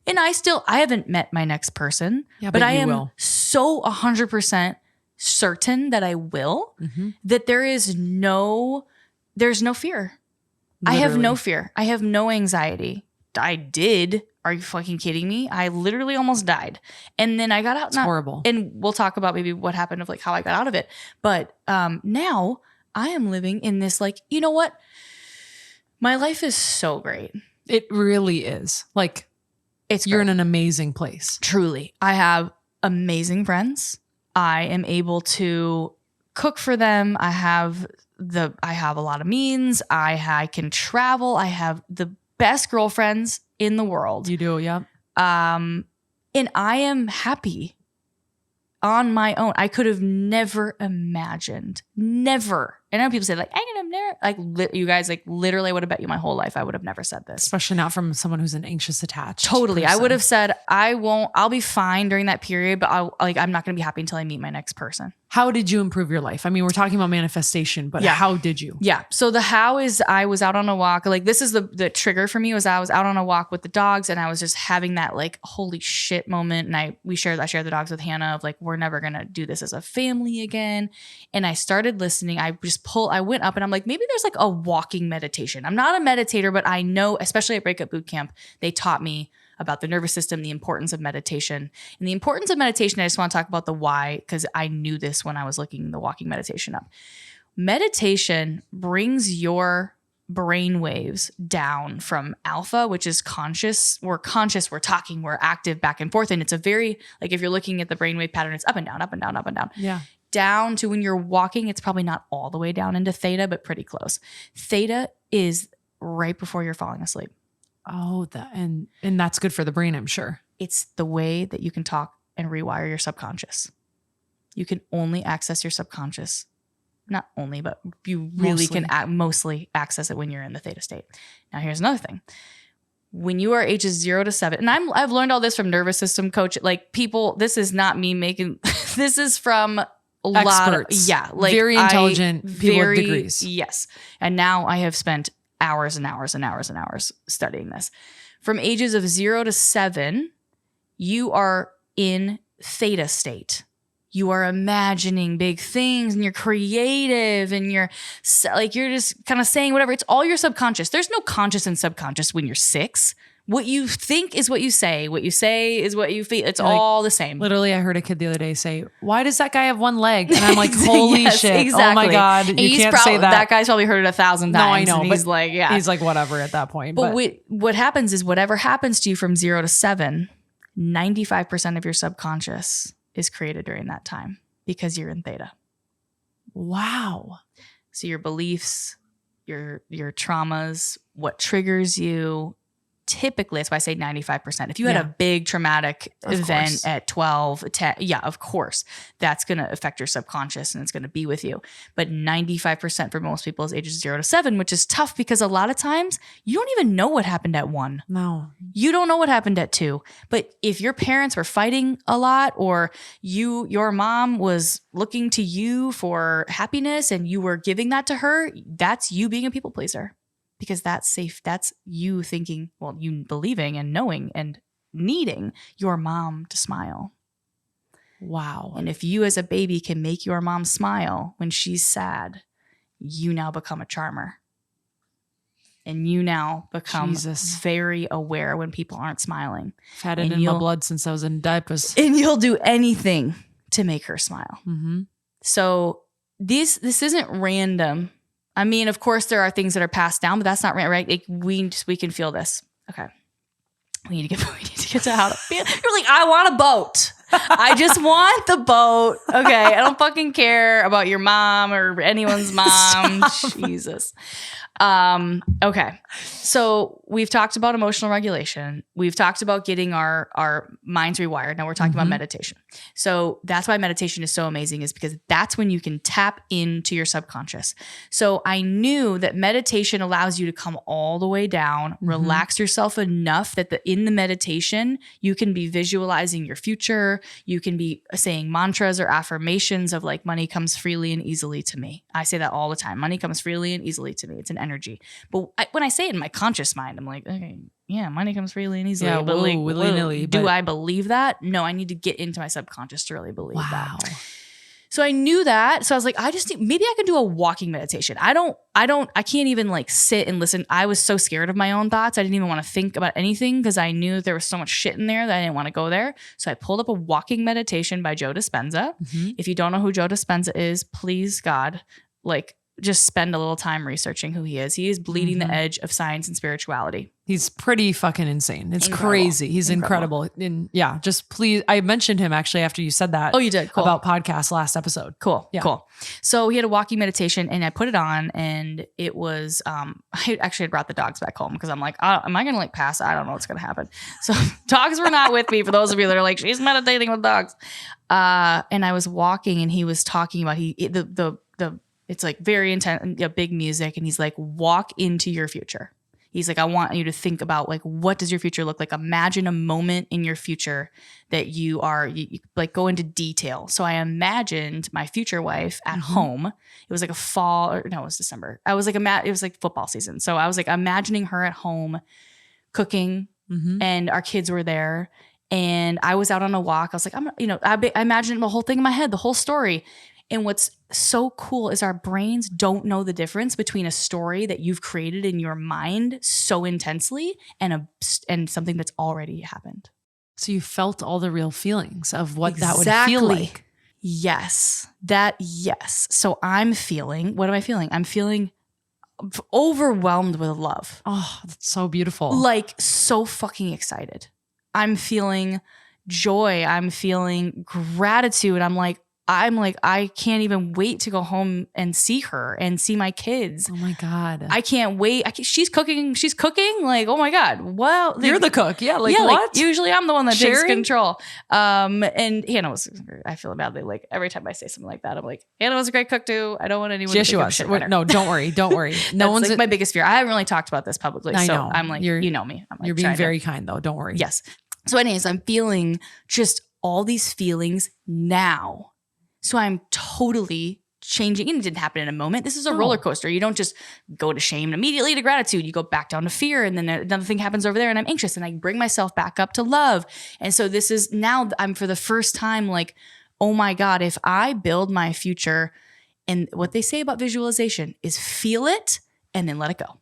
Speaker 2: and I haven't met my next person, but I am so 100% certain that I will, that there's no fear. Literally. I have no fear. I have no anxiety. I did. Are you fucking kidding me? I literally almost died. And then I got out.
Speaker 1: It's horrible.
Speaker 2: And we'll talk about maybe what happened of like how I got out of it. But now I am living in this like, you know what? My life is so great.
Speaker 1: It really is. Like, you're in an amazing place.
Speaker 2: Truly. I have amazing friends. I am able to cook for them. I have a lot of means. I can travel. I have the best girlfriends in the world.
Speaker 1: You do, yeah.
Speaker 2: And I am happy on my own. I could have never imagined. Never. And I know people say like, I could have never, like you guys, like literally I would have bet you my whole life I would have never said this.
Speaker 1: Especially not from someone who's an anxious attached
Speaker 2: Totally.
Speaker 1: person.
Speaker 2: I would have said, I'll be fine during that period, but I'm not going to be happy until I meet my next person.
Speaker 1: How did you improve your life? I mean, we're talking about manifestation, but how did you?
Speaker 2: Yeah. So the how is I was out on a walk. Like this is the trigger for me was I was out on a walk with the dogs and I was just having that like, holy shit moment. And I shared the dogs with Hannah of like, we're never going to do this as a family again. And I started listening. I went up and I'm like, maybe there's like a walking meditation. I'm not a meditator, but I know, especially at Breakup Bootcamp, they taught me about the nervous system, the importance of meditation. And the importance of meditation, I just want to talk about the why, because I knew this when I was looking the walking meditation up. Meditation brings your brain waves down from alpha, which is conscious. We're conscious, we're talking, we're active back and forth. And it's a very, like if you're looking at the brainwave pattern, it's up and down, up and down, up and down.
Speaker 1: Yeah.
Speaker 2: Down to when you're walking, it's probably not all the way down into theta, but pretty close. Theta is right before you're falling asleep.
Speaker 1: Oh, and that's good for the brain, I'm sure.
Speaker 2: It's the way that you can talk and rewire your subconscious. You can only access your subconscious. Not only, but you really can mostly access it when you're in the theta state. Now, here's another thing. When you are ages 0 to 7, and I've learned all this from nervous system coach, like people, this is not me making, this is from a
Speaker 1: experts.
Speaker 2: Lot of, like
Speaker 1: very intelligent people with degrees.
Speaker 2: Yes. And now I have spent hours and hours and hours and hours studying this. From ages of 0 to 7, you are in theta state. You are imagining big things and you're creative and you're just kind of saying whatever. It's all your subconscious. There's no conscious and subconscious when you're 6. What you think is what you say. What you say is what you feel. It's all the same.
Speaker 1: Literally, I heard a kid the other day say, "Why does that guy have one leg?" And I'm like, "Holy shit! Exactly. Oh my god, you can't say that."
Speaker 2: That guy's probably heard it 1,000 times.
Speaker 1: No, I know.
Speaker 2: And he's like, yeah,
Speaker 1: he's like, whatever at that point.
Speaker 2: But what happens is whatever happens to you from 0 to 7, 95% of your subconscious is created during that time because you're in theta.
Speaker 1: Wow.
Speaker 2: So your beliefs, your traumas, what triggers you. Typically, that's why I say 95%. If you had a big traumatic event at 12, 10, of course, that's going to affect your subconscious and it's going to be with you. But 95% for most people is ages 0 to 7, which is tough because a lot of times you don't even know what happened at 1.
Speaker 1: No.
Speaker 2: You don't know what happened at 2. But if your parents were fighting a lot or your mom was looking to you for happiness and you were giving that to her, that's you being a people pleaser. Because that's safe. That's you thinking, well, you believing and knowing and needing your mom to smile.
Speaker 1: Wow.
Speaker 2: And if you as a baby can make your mom smile when she's sad you now become a charmer. And you now become very aware when people aren't smiling.
Speaker 1: I've had it in my blood since I was in diapers.
Speaker 2: And you'll do anything to make her smile.
Speaker 1: Mm-hmm.
Speaker 2: So this isn't random. I mean, of course, there are things that are passed down, but that's not right. Like, we can feel this. Okay. We need to get to how to feel. You're like, I want a boat. I just want the boat. Okay. I don't fucking care about your mom or anyone's mom. Jesus. Okay. So we've talked about emotional regulation. We've talked about getting our minds rewired. Now we're talking about meditation. So that's why meditation is so amazing, is because that's when you can tap into your subconscious. So I knew that meditation allows you to come all the way down, relax yourself enough that in the meditation, you can be visualizing your future. You can be saying mantras or affirmations of like, money comes freely and easily to me. I say that all the time. Money comes freely and easily to me. It's an energy. But when I say it in my conscious mind, I'm like, okay, yeah, money comes freely and easily.
Speaker 1: Yeah,
Speaker 2: but
Speaker 1: like, willy-nilly.
Speaker 2: Do I believe that? No, I need to get into my subconscious to really believe that. So I knew that. So I was like, maybe I can do a walking meditation. I can't even like sit and listen. I was so scared of my own thoughts. I didn't even want to think about anything because I knew there was so much shit in there that I didn't want to go there. So I pulled up a walking meditation by Joe Dispenza. If you don't know who Joe Dispenza is, please God, like, just spend a little time researching who he is. He is bleeding the edge of science and spirituality.
Speaker 1: He's pretty fucking insane. It's crazy. He's incredible. And yeah, just please. I mentioned him actually after you said that.
Speaker 2: Oh, you did? Cool.
Speaker 1: About podcast last episode.
Speaker 2: Cool. Yeah. Cool. So he had a walking meditation and I put it on and it was, I actually had brought the dogs back home because I'm like, am I going to like pass? I don't know what's going to happen. So dogs were not with me, for those of you that are like, she's meditating with dogs. And I was walking and he was talking about, it's like very intense, big music. And he's like, walk into your future. He's like, I want you to think about like, what does your future look like? Imagine a moment in your future that you like go into detail. So I imagined my future wife at home. It was like it was December. I was like, it was like football season. So I was like imagining her at home cooking and our kids were there. And I was out on a walk. I was like, I imagined the whole thing in my head, the whole story. And what's so cool is our brains don't know the difference between a story that you've created in your mind so intensely and something that's already happened.
Speaker 1: So you felt all the real feelings of what that would feel like.
Speaker 2: Yes. Yes. So I'm feeling, what am I feeling? I'm feeling overwhelmed with love.
Speaker 1: Oh, that's so beautiful.
Speaker 2: Like so fucking excited. I'm feeling joy. I'm feeling gratitude. I'm like, I can't even wait to go home and see her and see my kids.
Speaker 1: Oh my God.
Speaker 2: I can't wait. She's cooking. Like, oh my God. Well,
Speaker 1: you're the cook. Yeah. Like, what?
Speaker 2: Like, usually I'm the one that takes control. And Hannah I feel badly. Like every time I say something like that, I'm like, Hannah was a great cook too. I don't want anyone to think I'm shit about her.
Speaker 1: No, don't worry. Don't worry. No one's
Speaker 2: like my biggest fear. I haven't really talked about this publicly.
Speaker 1: I
Speaker 2: so
Speaker 1: know.
Speaker 2: I'm like, you know me. I'm like,
Speaker 1: you're being very kind though. Don't worry.
Speaker 2: Yes. So anyways, I'm feeling just all these feelings now. So I'm totally changing. And it didn't happen in a moment. This is a roller coaster. You don't just go to shame immediately to gratitude. You go back down to fear. And then another thing happens over there and I'm anxious and I bring myself back up to love. And so this is now I'm for the first time like, oh my God, if I build my future, and what they say about visualization is feel it and then let it go.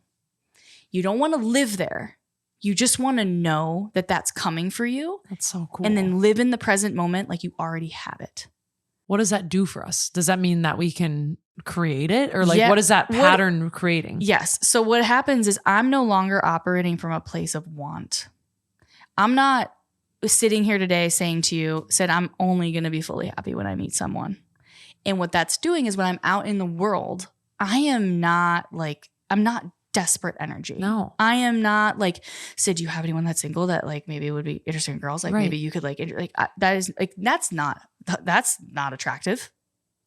Speaker 2: You don't want to live there. You just want to know that that's coming for you.
Speaker 1: That's so cool.
Speaker 2: And then live in the present moment like you already have it.
Speaker 1: What does that do for us? Does that mean that we can create it? Or like, what is that pattern creating?
Speaker 2: Yes. So what happens is I'm no longer operating from a place of want. I'm not sitting here today saying to you, I'm only going to be fully happy when I meet someone. And what that's doing is when I'm out in the world, I'm not desperate energy.
Speaker 1: No.
Speaker 2: I am not like, Sid, do you have anyone that's single that like maybe would be interested in girls? Like maybe you could that's not attractive.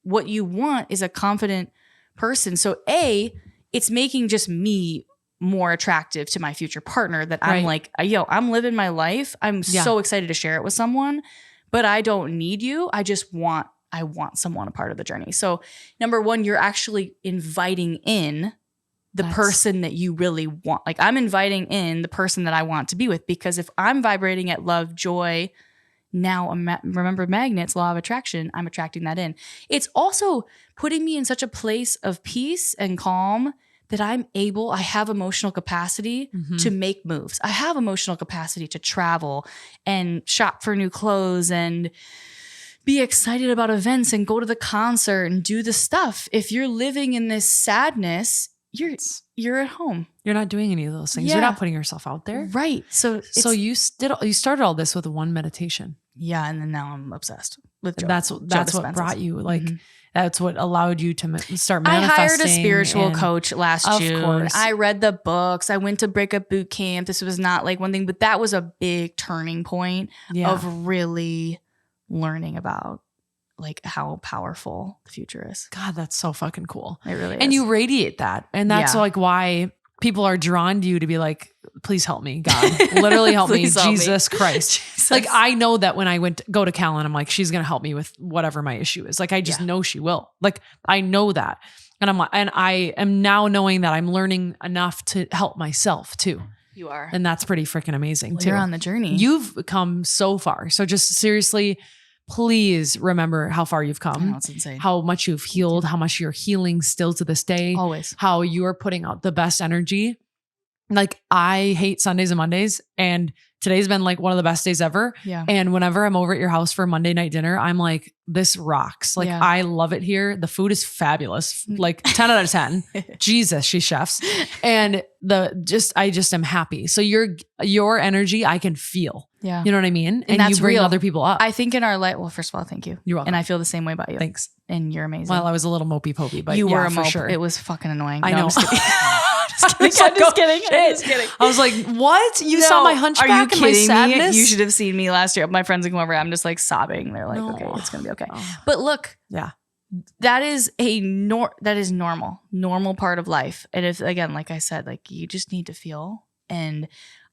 Speaker 2: What you want is a confident person. So it's making just me more attractive to my future partner that I'm like, I'm living my life. I'm so excited to share it with someone, but I don't need you. I want someone a part of the journey. So number one, you're actually inviting in the person that you really want. Like I'm inviting in the person that I want to be with, because if I'm vibrating at love, joy, now, remember magnets, law of attraction, I'm attracting that in. It's also putting me in such a place of peace and calm that I have emotional capacity to make moves. I have emotional capacity to travel and shop for new clothes and be excited about events and go to the concert and do the stuff. If you're living in this sadness, you're at home.
Speaker 1: You're not doing any of those things. You're not putting yourself out there.
Speaker 2: Right. So
Speaker 1: you started all this with one meditation.
Speaker 2: Yeah. And then now I'm obsessed with Joe.
Speaker 1: That's what brought you, like, that's what allowed you to start manifesting.
Speaker 2: I hired a spiritual coach last June.
Speaker 1: Course.
Speaker 2: I read the books. I went to breakup boot camp. This was not like one thing, but that was a big turning point of really learning about like how powerful the future is.
Speaker 1: God, that's so fucking cool.
Speaker 2: It really is.
Speaker 1: And you radiate that. And that's like why people are drawn to you to be like, please help me, God. Literally help me. Jesus Christ. Jesus. Like, I know that when I go to Callan, I'm like, she's going to help me with whatever my issue is. Like, I just know she will. Like, I know that. And I am now knowing that I'm learning enough to help myself too.
Speaker 2: You are.
Speaker 1: And that's pretty freaking amazing too.
Speaker 2: You're on the journey.
Speaker 1: You've come so far. So just seriously, please remember how far you've come.
Speaker 2: I know, it's insane.
Speaker 1: How much you've healed, how much you're healing still to this day.
Speaker 2: Always.
Speaker 1: How you're putting out the best energy. Like, I hate Sundays and Mondays, and today's been like one of the best days ever.
Speaker 2: Yeah.
Speaker 1: And whenever I'm over at your house for Monday night dinner, I'm like, this rocks. Like, I love it here. The food is fabulous. Like 10 out of 10. Jesus, she's chefs. And I just am happy. So your energy, I can feel.
Speaker 2: Yeah.
Speaker 1: You know what I mean?
Speaker 2: And that's
Speaker 1: you bring
Speaker 2: real.
Speaker 1: other people up.
Speaker 2: I think in our life, well, first of all, thank you.
Speaker 1: You're welcome.
Speaker 2: And I feel the same way about you.
Speaker 1: Thanks.
Speaker 2: And you're amazing.
Speaker 1: Well, I was a little mopey popey, but
Speaker 2: you were a
Speaker 1: for
Speaker 2: mope.
Speaker 1: sure.
Speaker 2: It was fucking annoying.
Speaker 1: I know.
Speaker 2: I'm just kidding.
Speaker 1: I was like, what? You saw my hunchback
Speaker 2: Are you
Speaker 1: and
Speaker 2: kidding
Speaker 1: my
Speaker 2: me?
Speaker 1: sadness?
Speaker 2: You should have seen me last year. My friends come over. I'm just like sobbing. They're like, okay, it's going to be okay. But look, that is normal part of life. And if, again, like I said, like, you just need to feel. And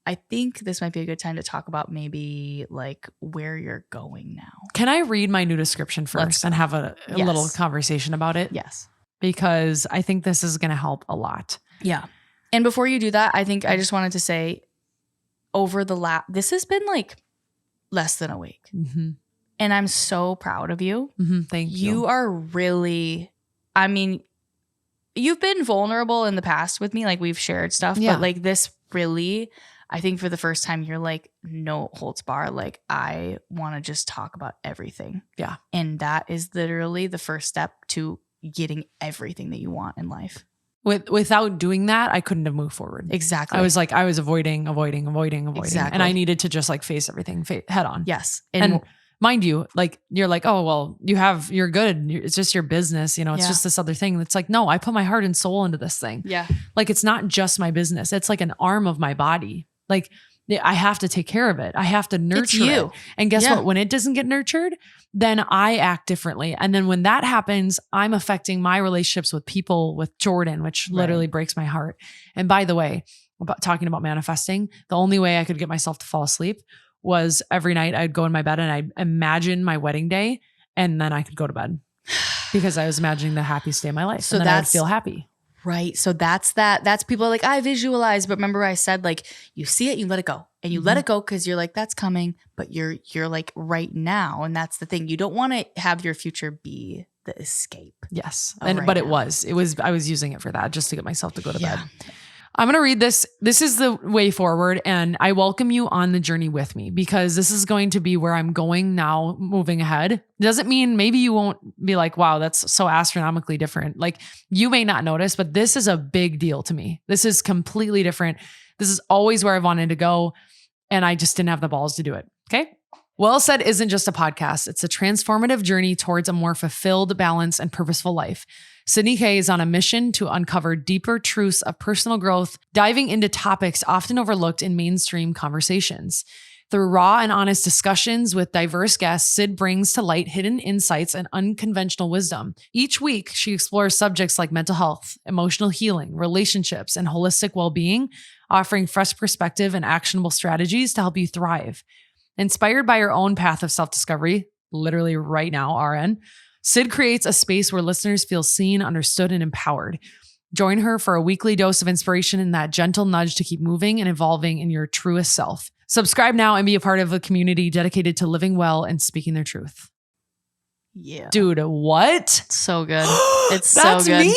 Speaker 2: I think this might be a good time to talk about maybe like where you're going now.
Speaker 1: Can I read my new description first and have a little conversation about it?
Speaker 2: Yes.
Speaker 1: Because I think this is going to help a lot.
Speaker 2: Yeah. And before you do that, I think I just wanted to say this has been like less than a week.
Speaker 1: Mm-hmm.
Speaker 2: And I'm so proud of you.
Speaker 1: Mm-hmm. Thank you.
Speaker 2: You are really, I mean, you've been vulnerable in the past with me. Like, we've shared stuff, but like this really, I think for the first time, you're like, no holds bar. Like, I want to just talk about everything.
Speaker 1: Yeah.
Speaker 2: And that is literally the first step to getting everything that you want in life.
Speaker 1: Without doing that, I couldn't have moved forward.
Speaker 2: Exactly.
Speaker 1: I was avoiding. Exactly. And I needed to just like face everything head on.
Speaker 2: Yes.
Speaker 1: And mind you, like, you're like, oh, well, you're good. It's just your business. You know, it's just this other thing. It's like, no, I put my heart and soul into this thing.
Speaker 2: Yeah.
Speaker 1: Like, it's not just my business. It's like an arm of my body. Like, I have to take care of it. I have to nurture it. And guess what? When it doesn't get nurtured, then I act differently. And then when that happens, I'm affecting my relationships with people, with Jordan, which literally breaks my heart. And by the way, talking about manifesting, the only way I could get myself to fall asleep was every night I'd go in my bed and I'd imagine my wedding day, and then I could go to bed because I was imagining the happiest day of my life. So and then I'd feel happy.
Speaker 2: Right. So that's people are like, I visualize, but remember I said, like, you see it, you let it go, and you let it go because you're like, that's coming, but you're like right now. And that's the thing. You don't want to have your future be the escape.
Speaker 1: Yes. But I was using it for that, just to get myself to go to bed. I'm going to read this. This is the way forward, and I welcome you on the journey with me, because this is going to be where I'm going now, moving ahead. It doesn't mean maybe you won't be like, wow, that's so astronomically different. Like, you may not notice, but this is a big deal to me. This is completely different. This is always where I wanted to go, and I just didn't have the balls to do it. Okay. Well Said isn't just a podcast. It's a transformative journey towards a more fulfilled, balanced, and purposeful life. Sydney K is on a mission to uncover deeper truths of personal growth, diving into topics often overlooked in mainstream conversations. Through raw and honest discussions with diverse guests, Sid brings to light hidden insights and unconventional wisdom. Each week, she explores subjects like mental health, emotional healing, relationships, and holistic well-being, offering fresh perspective and actionable strategies to help you thrive. Inspired by her own path of self-discovery, literally right now, RN, Sid creates a space where listeners feel seen, understood, and empowered. Join her for a weekly dose of inspiration and that gentle nudge to keep moving and evolving in your truest self. Subscribe now and be a part of a community dedicated to living well and speaking their truth.
Speaker 2: Yeah.
Speaker 1: Dude, what?
Speaker 2: So good. It's
Speaker 1: That's
Speaker 2: so good.
Speaker 1: me?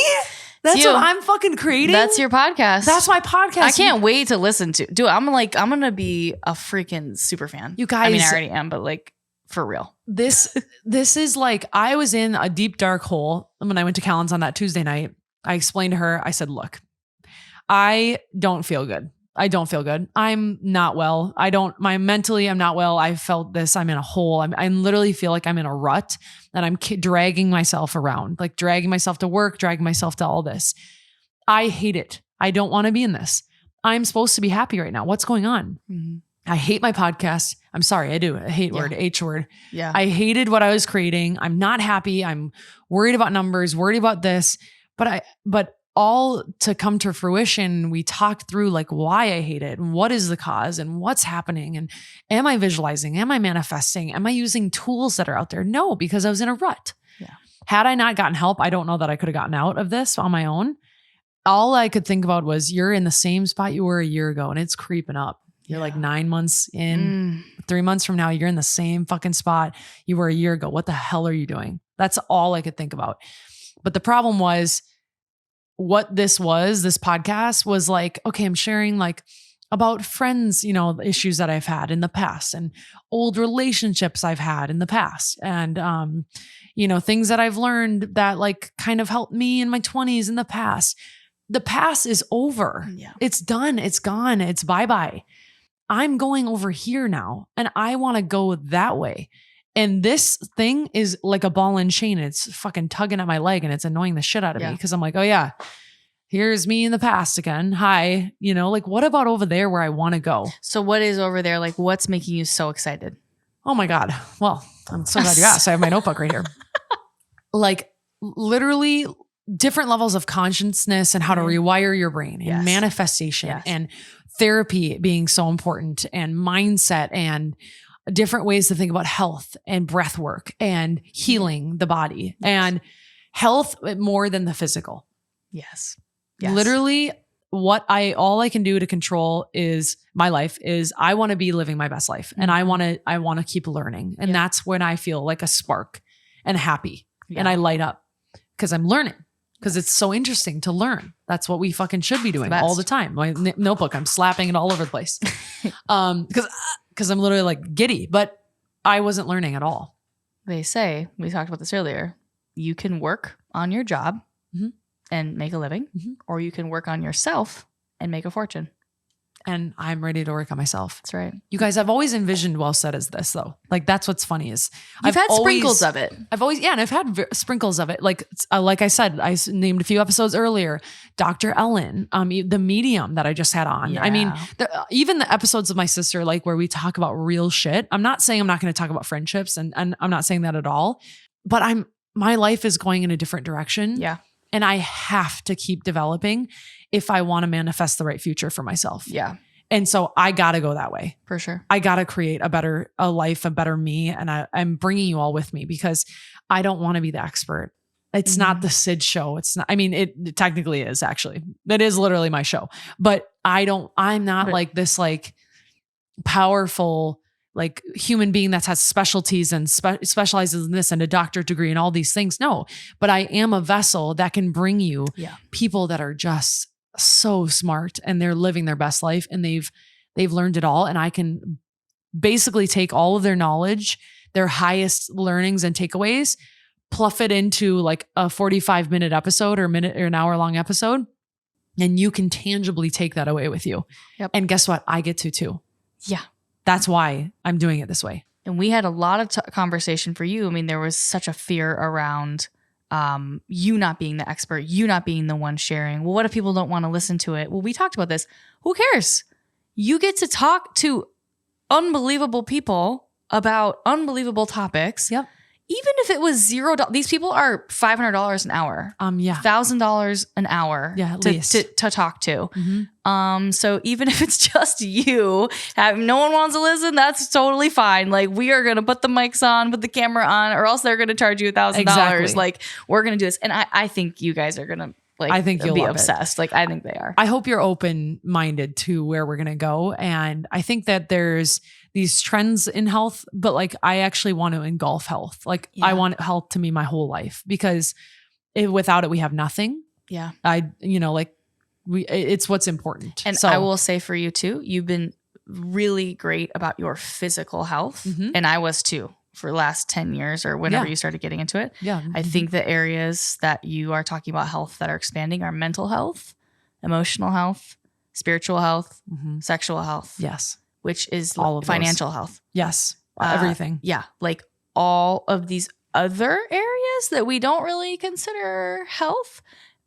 Speaker 1: That's
Speaker 2: you.
Speaker 1: what I'm fucking creating?
Speaker 2: That's your podcast.
Speaker 1: That's my podcast.
Speaker 2: I can't wait to listen to. Dude, I'm going to be a freaking super fan.
Speaker 1: You guys.
Speaker 2: I mean, I already am, but like for real.
Speaker 1: This is like, I was in a deep dark hole when I went to Callan's on that Tuesday night. I explained to her, I said, look, I don't feel good. I'm not well. Mentally, I'm not well. I felt this. I'm in a hole. I literally feel like I'm in a rut and I'm dragging myself around, like dragging myself to work, dragging myself to all this. I hate it. I don't want to be in this. I'm supposed to be happy right now. What's going on? Mm-hmm. I hate my podcast. I'm sorry. I do. I hate word, H word.
Speaker 2: Yeah.
Speaker 1: I hated what I was creating. I'm not happy. I'm worried about numbers, worried about this, but all to come to fruition, we talked through like why I hate it and what is the cause and what's happening. And am I visualizing? Am I manifesting? Am I using tools that are out there? No, because I was in a rut.
Speaker 2: Yeah.
Speaker 1: Had I not gotten help, I don't know that I could have gotten out of this on my own. All I could think about was you're in the same spot you were a year ago and it's creeping up. You're like 9 months in, 3 months from now, you're in the same fucking spot you were a year ago. What the hell are you doing? That's all I could think about. But the problem was, what this podcast was like, okay, I'm sharing like about friends, issues that I've had in the past and old relationships I've had in the past. And, things that I've learned that like kind of helped me in my 20s in the past. The past is over.
Speaker 2: Yeah.
Speaker 1: It's done. It's gone. It's bye-bye. I'm going over here now and I want to go that way. And this thing is like a ball and chain. It's fucking tugging at my leg and it's annoying the shit out of me because I'm like, oh yeah, here's me in the past again. Hi, like what about over there where I want to go?
Speaker 2: So what is over there? Like what's making you so excited?
Speaker 1: Oh my God. Well, I'm so glad you asked. I have my notebook right here. Like literally different levels of consciousness and how to rewire your brain and manifestation and therapy being so important and mindset and different ways to think about health and breath work and healing the body and health more than the physical.
Speaker 2: Yes.
Speaker 1: Literally all I can do to control is my life is I want to be living my best life and I want to keep learning. And that's when I feel like a spark and happy and I light up because I'm learning because it's so interesting to learn. That's what we fucking should be doing all the time. My notebook, I'm slapping it all over the place. Because I'm literally like giddy, but I wasn't learning at all.
Speaker 2: They say, we talked about this earlier, you can work on your job and make a living, or you can work on yourself and make a fortune.
Speaker 1: And I'm ready to work on myself.
Speaker 2: That's right.
Speaker 1: You guys, I've always envisioned well said as this though. Like that's what's funny is
Speaker 2: I've had sprinkles of it.
Speaker 1: And I've had sprinkles of it. Like I said, I named a few episodes earlier, Dr. Ellen, the medium that I just had on. Yeah. I mean, even the episodes of my sister, like where we talk about real shit. I'm not saying I'm not going to talk about friendships and I'm not saying that at all, but my life is going in a different direction.
Speaker 2: Yeah.
Speaker 1: And I have to keep developing if I want to manifest the right future for myself.
Speaker 2: Yeah.
Speaker 1: And so I got to go that way.
Speaker 2: For sure.
Speaker 1: I got to create a life, a better me. And I'm bringing you all with me because I don't want to be the expert. It's not the Sid show. It's not, I mean, it technically is actually, that is literally my show, but I'm not like this, like powerful, like human being that has specialties and specializes in this and a doctorate degree and all these things. No, but I am a vessel that can bring you people that are just so smart and they're living their best life and they've learned it all. And I can basically take all of their knowledge, their highest learnings and takeaways, pluff it into like a 45-minute episode or an hour-long episode. And you can tangibly take that away with you.
Speaker 2: Yep.
Speaker 1: And guess what? I get to too.
Speaker 2: Yeah.
Speaker 1: That's why I'm doing it this way.
Speaker 2: And we had a lot of conversation for you. I mean, there was such a fear around you not being the expert, you not being the one sharing. Well, what if people don't want to listen to it? Well, we talked about this. Who cares? You get to talk to unbelievable people about unbelievable topics.
Speaker 1: Yep.
Speaker 2: Even if it was $0, these people are $500 an hour.
Speaker 1: Yeah.
Speaker 2: $1,000 an hour.
Speaker 1: Yeah, at least.
Speaker 2: To talk to. Mm-hmm. So even if it's just you, no one wants to listen, that's totally fine. Like we are going to put the mics on, put the camera on, or else they're going to charge you $1,000.
Speaker 1: Exactly.
Speaker 2: Like we're going to do this. And I think you guys are going to like
Speaker 1: I think you'll
Speaker 2: be
Speaker 1: love
Speaker 2: obsessed. Like I think they are.
Speaker 1: I hope you're open-minded to where we're going to go. And I think that there's these trends in health, but like I actually want to engulf health. Like I want health to be my whole life, because without it, we have nothing.
Speaker 2: Yeah.
Speaker 1: It's what's important.
Speaker 2: And I will say for you too, you've been really great about your physical health. And I was too. For the last 10 years or whenever you started getting into it.
Speaker 1: Yeah.
Speaker 2: I think the areas that you are talking about health that are expanding are mental health, emotional health, spiritual health, sexual health.
Speaker 1: Yes.
Speaker 2: Which is
Speaker 1: all of
Speaker 2: financial health.
Speaker 1: Yes. Everything.
Speaker 2: Yeah. Like all of these other areas that we don't really consider health.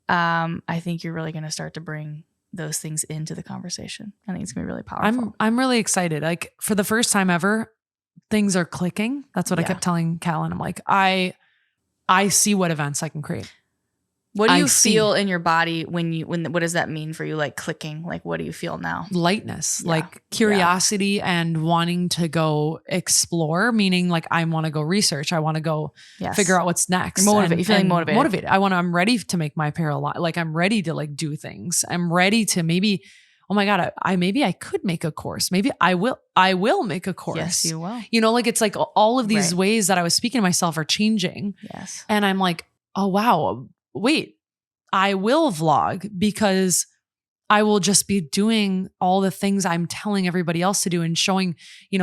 Speaker 2: I think you're really going to start to bring those things into the conversation. I think it's going to be really powerful.
Speaker 1: I'm really excited. Like for the first time ever, things are clicking. That's what I kept telling Callan. I'm like, I see what events I can create.
Speaker 2: What do you feel in your body when what does that mean for you? Like clicking, like what do you feel now?
Speaker 1: Lightness, like curiosity and wanting to go explore, meaning like I want to go research. I want to go figure out what's next.
Speaker 2: You're feeling motivated.
Speaker 1: Motivated. I'm ready to make my apparel. Like I'm ready to like do things. I'm ready to maybe, oh my God, I could make a course. Maybe I will make a course.
Speaker 2: Yes, you will.
Speaker 1: Like it's like all of these ways that I was speaking to myself are changing.
Speaker 2: Yes.
Speaker 1: And I'm like, oh wow, wait, I will vlog because I will just be doing all the things I'm telling everybody else to do and showing,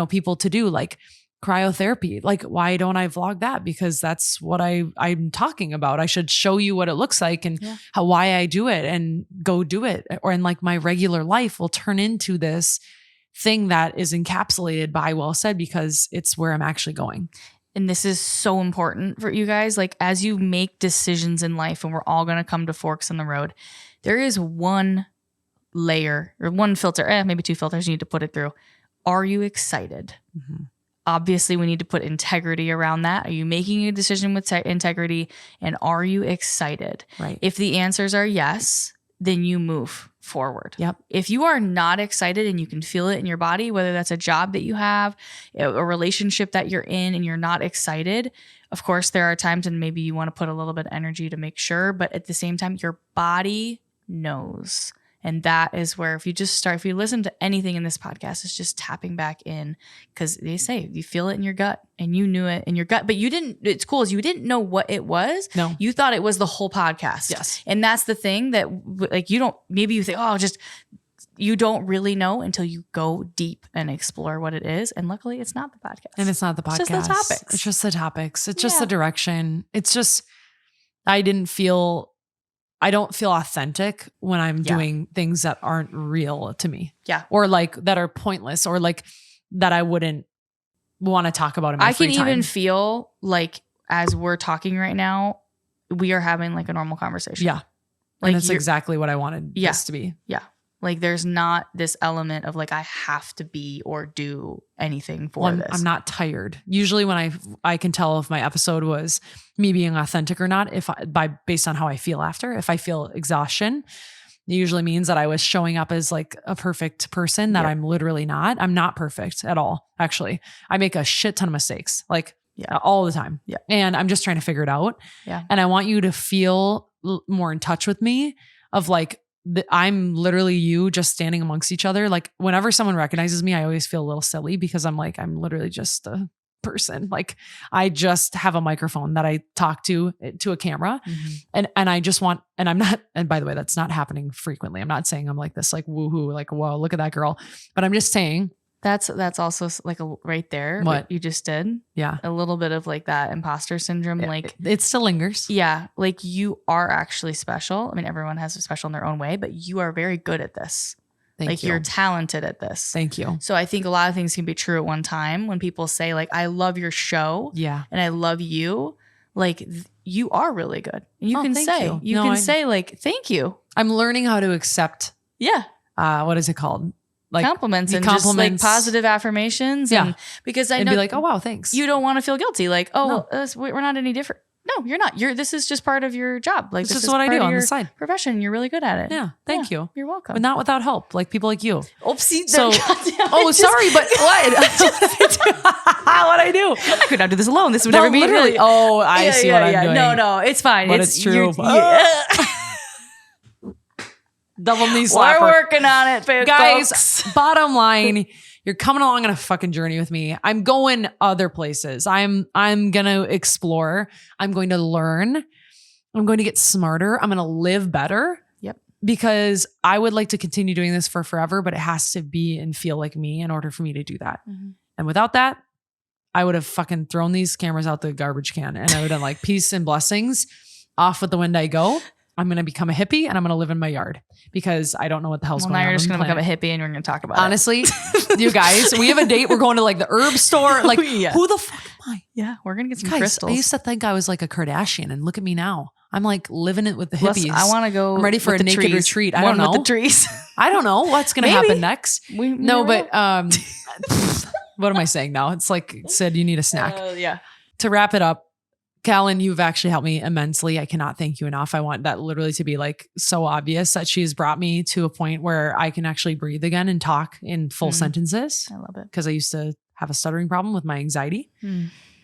Speaker 1: people to do, like cryotherapy. Like, why don't I vlog that? Because that's what I'm talking about. I should show you what it looks like and why I do it, and go do it. And like my regular life will turn into this thing that is encapsulated by Well Said, because it's where I'm actually going.
Speaker 2: And this is so important for you guys. Like as you make decisions in life, and we're all going to come to forks in the road, there is one layer or one filter, maybe two filters you need to put it through. Are you excited? Obviously, we need to put integrity around that. Are you making a decision with integrity? And are you excited?
Speaker 1: Right.
Speaker 2: If the answers are yes, then you move forward.
Speaker 1: Yep.
Speaker 2: If you are not excited and you can feel it in your body, whether that's a job that you have, a relationship that you're in, and you're not excited, of course, there are times and maybe you want to put a little bit of energy to make sure, but at the same time, your body knows. And that is where if you listen to anything in this podcast, it's just tapping back in, because they say you feel it in your gut, and you knew it in your gut, but you didn't. It's cool. You didn't know what it was.
Speaker 1: No,
Speaker 2: you thought it was the whole podcast.
Speaker 1: Yes.
Speaker 2: And that's the thing that like, maybe you think, you don't really know until you go deep and explore what it is. And luckily it's not the podcast.
Speaker 1: And it's not the podcast.
Speaker 2: It's just the topics.
Speaker 1: It's just the topics. It's just the direction. It's just, I don't feel authentic when I'm doing things that aren't real to me.
Speaker 2: Yeah.
Speaker 1: Or like that are pointless, or like that I wouldn't want to talk about in my free time. I can
Speaker 2: even feel like as we're talking right now, we are having like a normal conversation.
Speaker 1: Yeah.
Speaker 2: Like
Speaker 1: and that's exactly what I wanted this to be.
Speaker 2: Yeah. Like there's not this element of like, I have to be or do anything for this.
Speaker 1: I'm not tired. Usually when I can tell if my episode was me being authentic or not, based on how I feel after. If I feel exhaustion, it usually means that I was showing up as like a perfect person that I'm literally not. I'm not perfect at all. Actually, I make a shit ton of mistakes, like all the time.
Speaker 2: Yeah.
Speaker 1: And I'm just trying to figure it out.
Speaker 2: Yeah.
Speaker 1: And I want you to feel more in touch with me of like, I'm literally you just standing amongst each other. Like whenever someone recognizes me, I always feel a little silly because I'm like, I'm literally just a person. Like I just have a microphone that I talk to a camera. And I just want, and I'm not, and by the way, that's not happening frequently. I'm not saying I'm like this, like woohoo, like, whoa, look at that girl. But I'm just saying,
Speaker 2: that's also like right there. What you just did.
Speaker 1: Yeah.
Speaker 2: A little bit of like that imposter syndrome. Like
Speaker 1: it still lingers.
Speaker 2: Yeah. Like you are actually special. I mean, everyone has a special in their own way, but you are very good at this.
Speaker 1: Thank you.
Speaker 2: You're talented at this.
Speaker 1: Thank you.
Speaker 2: So I think a lot of things can be true at one time when people say like, I love your show.
Speaker 1: Yeah.
Speaker 2: And I love you. Like you are really good. And you can say, say like, thank you.
Speaker 1: I'm learning how to accept.
Speaker 2: Yeah.
Speaker 1: What is it called? Like
Speaker 2: compliments and just like positive affirmations.
Speaker 1: Yeah.
Speaker 2: And because I know
Speaker 1: be like, oh wow, thanks.
Speaker 2: You don't want to feel guilty. Like, we're not any different. No, you're not. This is just part of your job. Like
Speaker 1: this is what I do on the side.
Speaker 2: Profession. You're really good at it.
Speaker 1: Yeah. Thank you.
Speaker 2: You're welcome.
Speaker 1: But not without help. Like people like you.
Speaker 2: Oopsie.
Speaker 1: So, sorry, but what? What'd I do?
Speaker 2: I could not do this alone. This would never be
Speaker 1: really. Oh, I see what I'm doing.
Speaker 2: No, it's fine.
Speaker 1: But it's true. Double knee slapper.
Speaker 2: We're working on it,
Speaker 1: guys. Bottom line, you're coming along on a fucking journey with me. I'm going other places. I'm gonna explore. I'm going to learn. I'm going to get smarter. I'm gonna live better.
Speaker 2: Yep.
Speaker 1: Because I would like to continue doing this for forever, but it has to be and feel like me in order for me to do that. Mm-hmm. And without that, I would have fucking thrown these cameras out the garbage can, and I would have like peace and blessings. Off with the wind I go. I'm going to become a hippie and I'm going to live in my yard because I don't know what the hell's going on.
Speaker 2: Now you're just going to become a hippie and you're going to talk about
Speaker 1: Honestly, you guys, we have a date. We're going to like the herb store. Like, who the fuck am I?
Speaker 2: Yeah, we're going to get some
Speaker 1: guys,
Speaker 2: crystals.
Speaker 1: I used to think I was like a Kardashian, and look at me now. I'm like living it with the hippies.
Speaker 2: I want to go.
Speaker 1: I'm ready for a naked retreat. I don't know.
Speaker 2: With the trees.
Speaker 1: I don't know what's going to happen next. But what am I saying now? It's like it said you need a snack.
Speaker 2: Yeah.
Speaker 1: To wrap it up, Callan, you've actually helped me immensely. I cannot thank you enough. I want that literally to be like so obvious that she has brought me to a point where I can actually breathe again and talk in full sentences.
Speaker 2: I love it.
Speaker 1: Because I used to have a stuttering problem with my anxiety.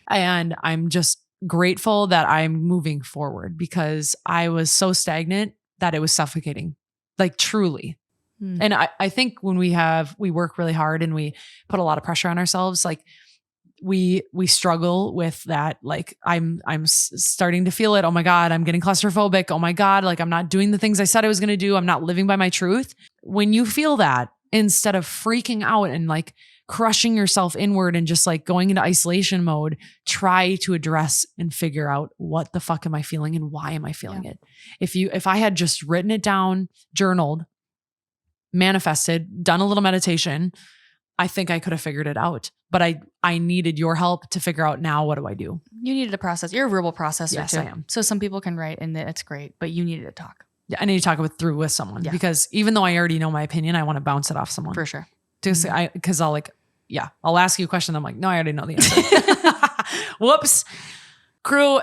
Speaker 1: And I'm just grateful that I'm moving forward because I was so stagnant that it was suffocating, like truly. And I think when we work really hard and we put a lot of pressure on ourselves, like we struggle with that. Like I'm starting to feel it. Oh my God, I'm getting claustrophobic. Oh my God, like I'm not doing the things I said I was going to do. I'm not living by my truth. When you feel that, instead of freaking out and like crushing yourself inward and just like going into isolation mode, try to address and figure out what the fuck am I feeling and why am I feeling it? If I had just written it down, journaled, manifested, done a little meditation, I think I could have figured it out. But I needed your help to figure out now, what do I do?
Speaker 2: You needed a process. You're a verbal processor
Speaker 1: yes,
Speaker 2: too.
Speaker 1: I am.
Speaker 2: So some people can write and it's great, but you needed to talk.
Speaker 1: Yeah, I need to talk through with someone because even though I already know my opinion, I want to bounce it off someone.
Speaker 2: For sure.
Speaker 1: Just because I'll ask you a question. I'm like, no, I already know the answer. Whoops. Crew,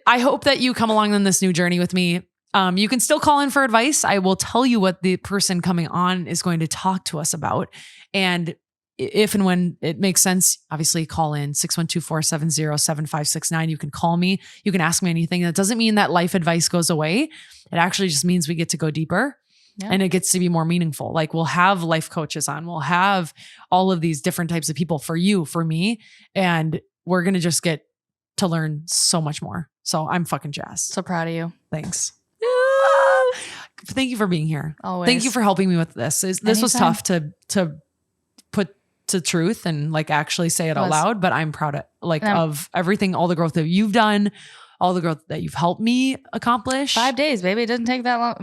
Speaker 1: I hope that you come along on this new journey with me. You can still call in for advice. I will tell you what the person coming on is going to talk to us about. And if and when it makes sense, obviously call in 612-470-7569. You can call me. You can ask me anything. That doesn't mean that life advice goes away. It actually just means we get to go deeper and it gets to be more meaningful. Like we'll have life coaches on. We'll have all of these different types of people for you, for me. And we're going to just get to learn so much more. So I'm fucking jazzed.
Speaker 2: So proud of you.
Speaker 1: Thanks. Thank you for being here.
Speaker 2: Always.
Speaker 1: Thank you for helping me with this. This was tough to put to truth and like actually say it out loud, but I'm proud of everything, all the growth that you've done, all the growth that you've helped me accomplish.
Speaker 2: 5 days, baby. It doesn't take that long.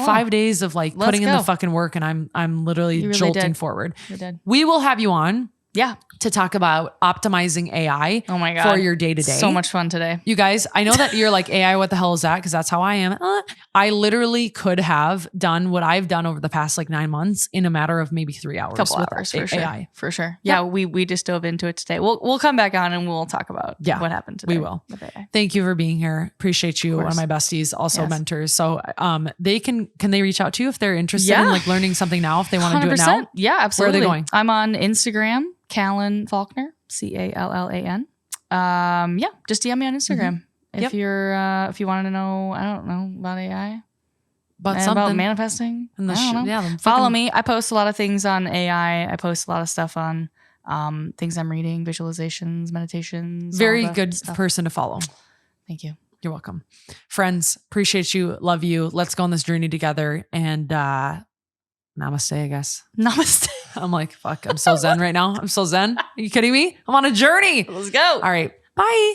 Speaker 1: 5 days of like putting in the fucking work, and I'm literally really jolting forward.
Speaker 2: You did.
Speaker 1: We will have you on.
Speaker 2: Yeah.
Speaker 1: To talk about optimizing AI
Speaker 2: oh my God.
Speaker 1: For your day-to-day.
Speaker 2: So much fun today.
Speaker 1: You guys, I know that you're like, AI, what the hell is that? Because that's how I am. I literally could have done what I've done over the past like 9 months in a matter of maybe 3 hours.
Speaker 2: Couple hours for sure.
Speaker 1: AI.
Speaker 2: For sure. Yeah, we just dove into it today. We'll come back on and we'll talk about what happened today.
Speaker 1: We will. Thank you for being here. Appreciate you. One of my besties, also mentors. So can they reach out to you if they're interested in like learning something now, if they want to do it now?
Speaker 2: Yeah, absolutely.
Speaker 1: Where are they going?
Speaker 2: I'm on Instagram, Callan Faulker, Callan. Just DM me on Instagram if you want to know, I don't know, about AI. About manifesting. I don't know. Follow me. I post a lot of things on AI. I post a lot of stuff on things I'm reading, visualizations, meditations.
Speaker 1: Very good person to follow.
Speaker 2: Thank you.
Speaker 1: You're welcome. Friends, appreciate you. Love you. Let's go on this journey together. And namaste, I guess.
Speaker 2: Namaste.
Speaker 1: I'm like, fuck, I'm so zen right now. I'm so zen. Are you kidding me? I'm on a journey.
Speaker 2: Let's go.
Speaker 1: All right. Bye.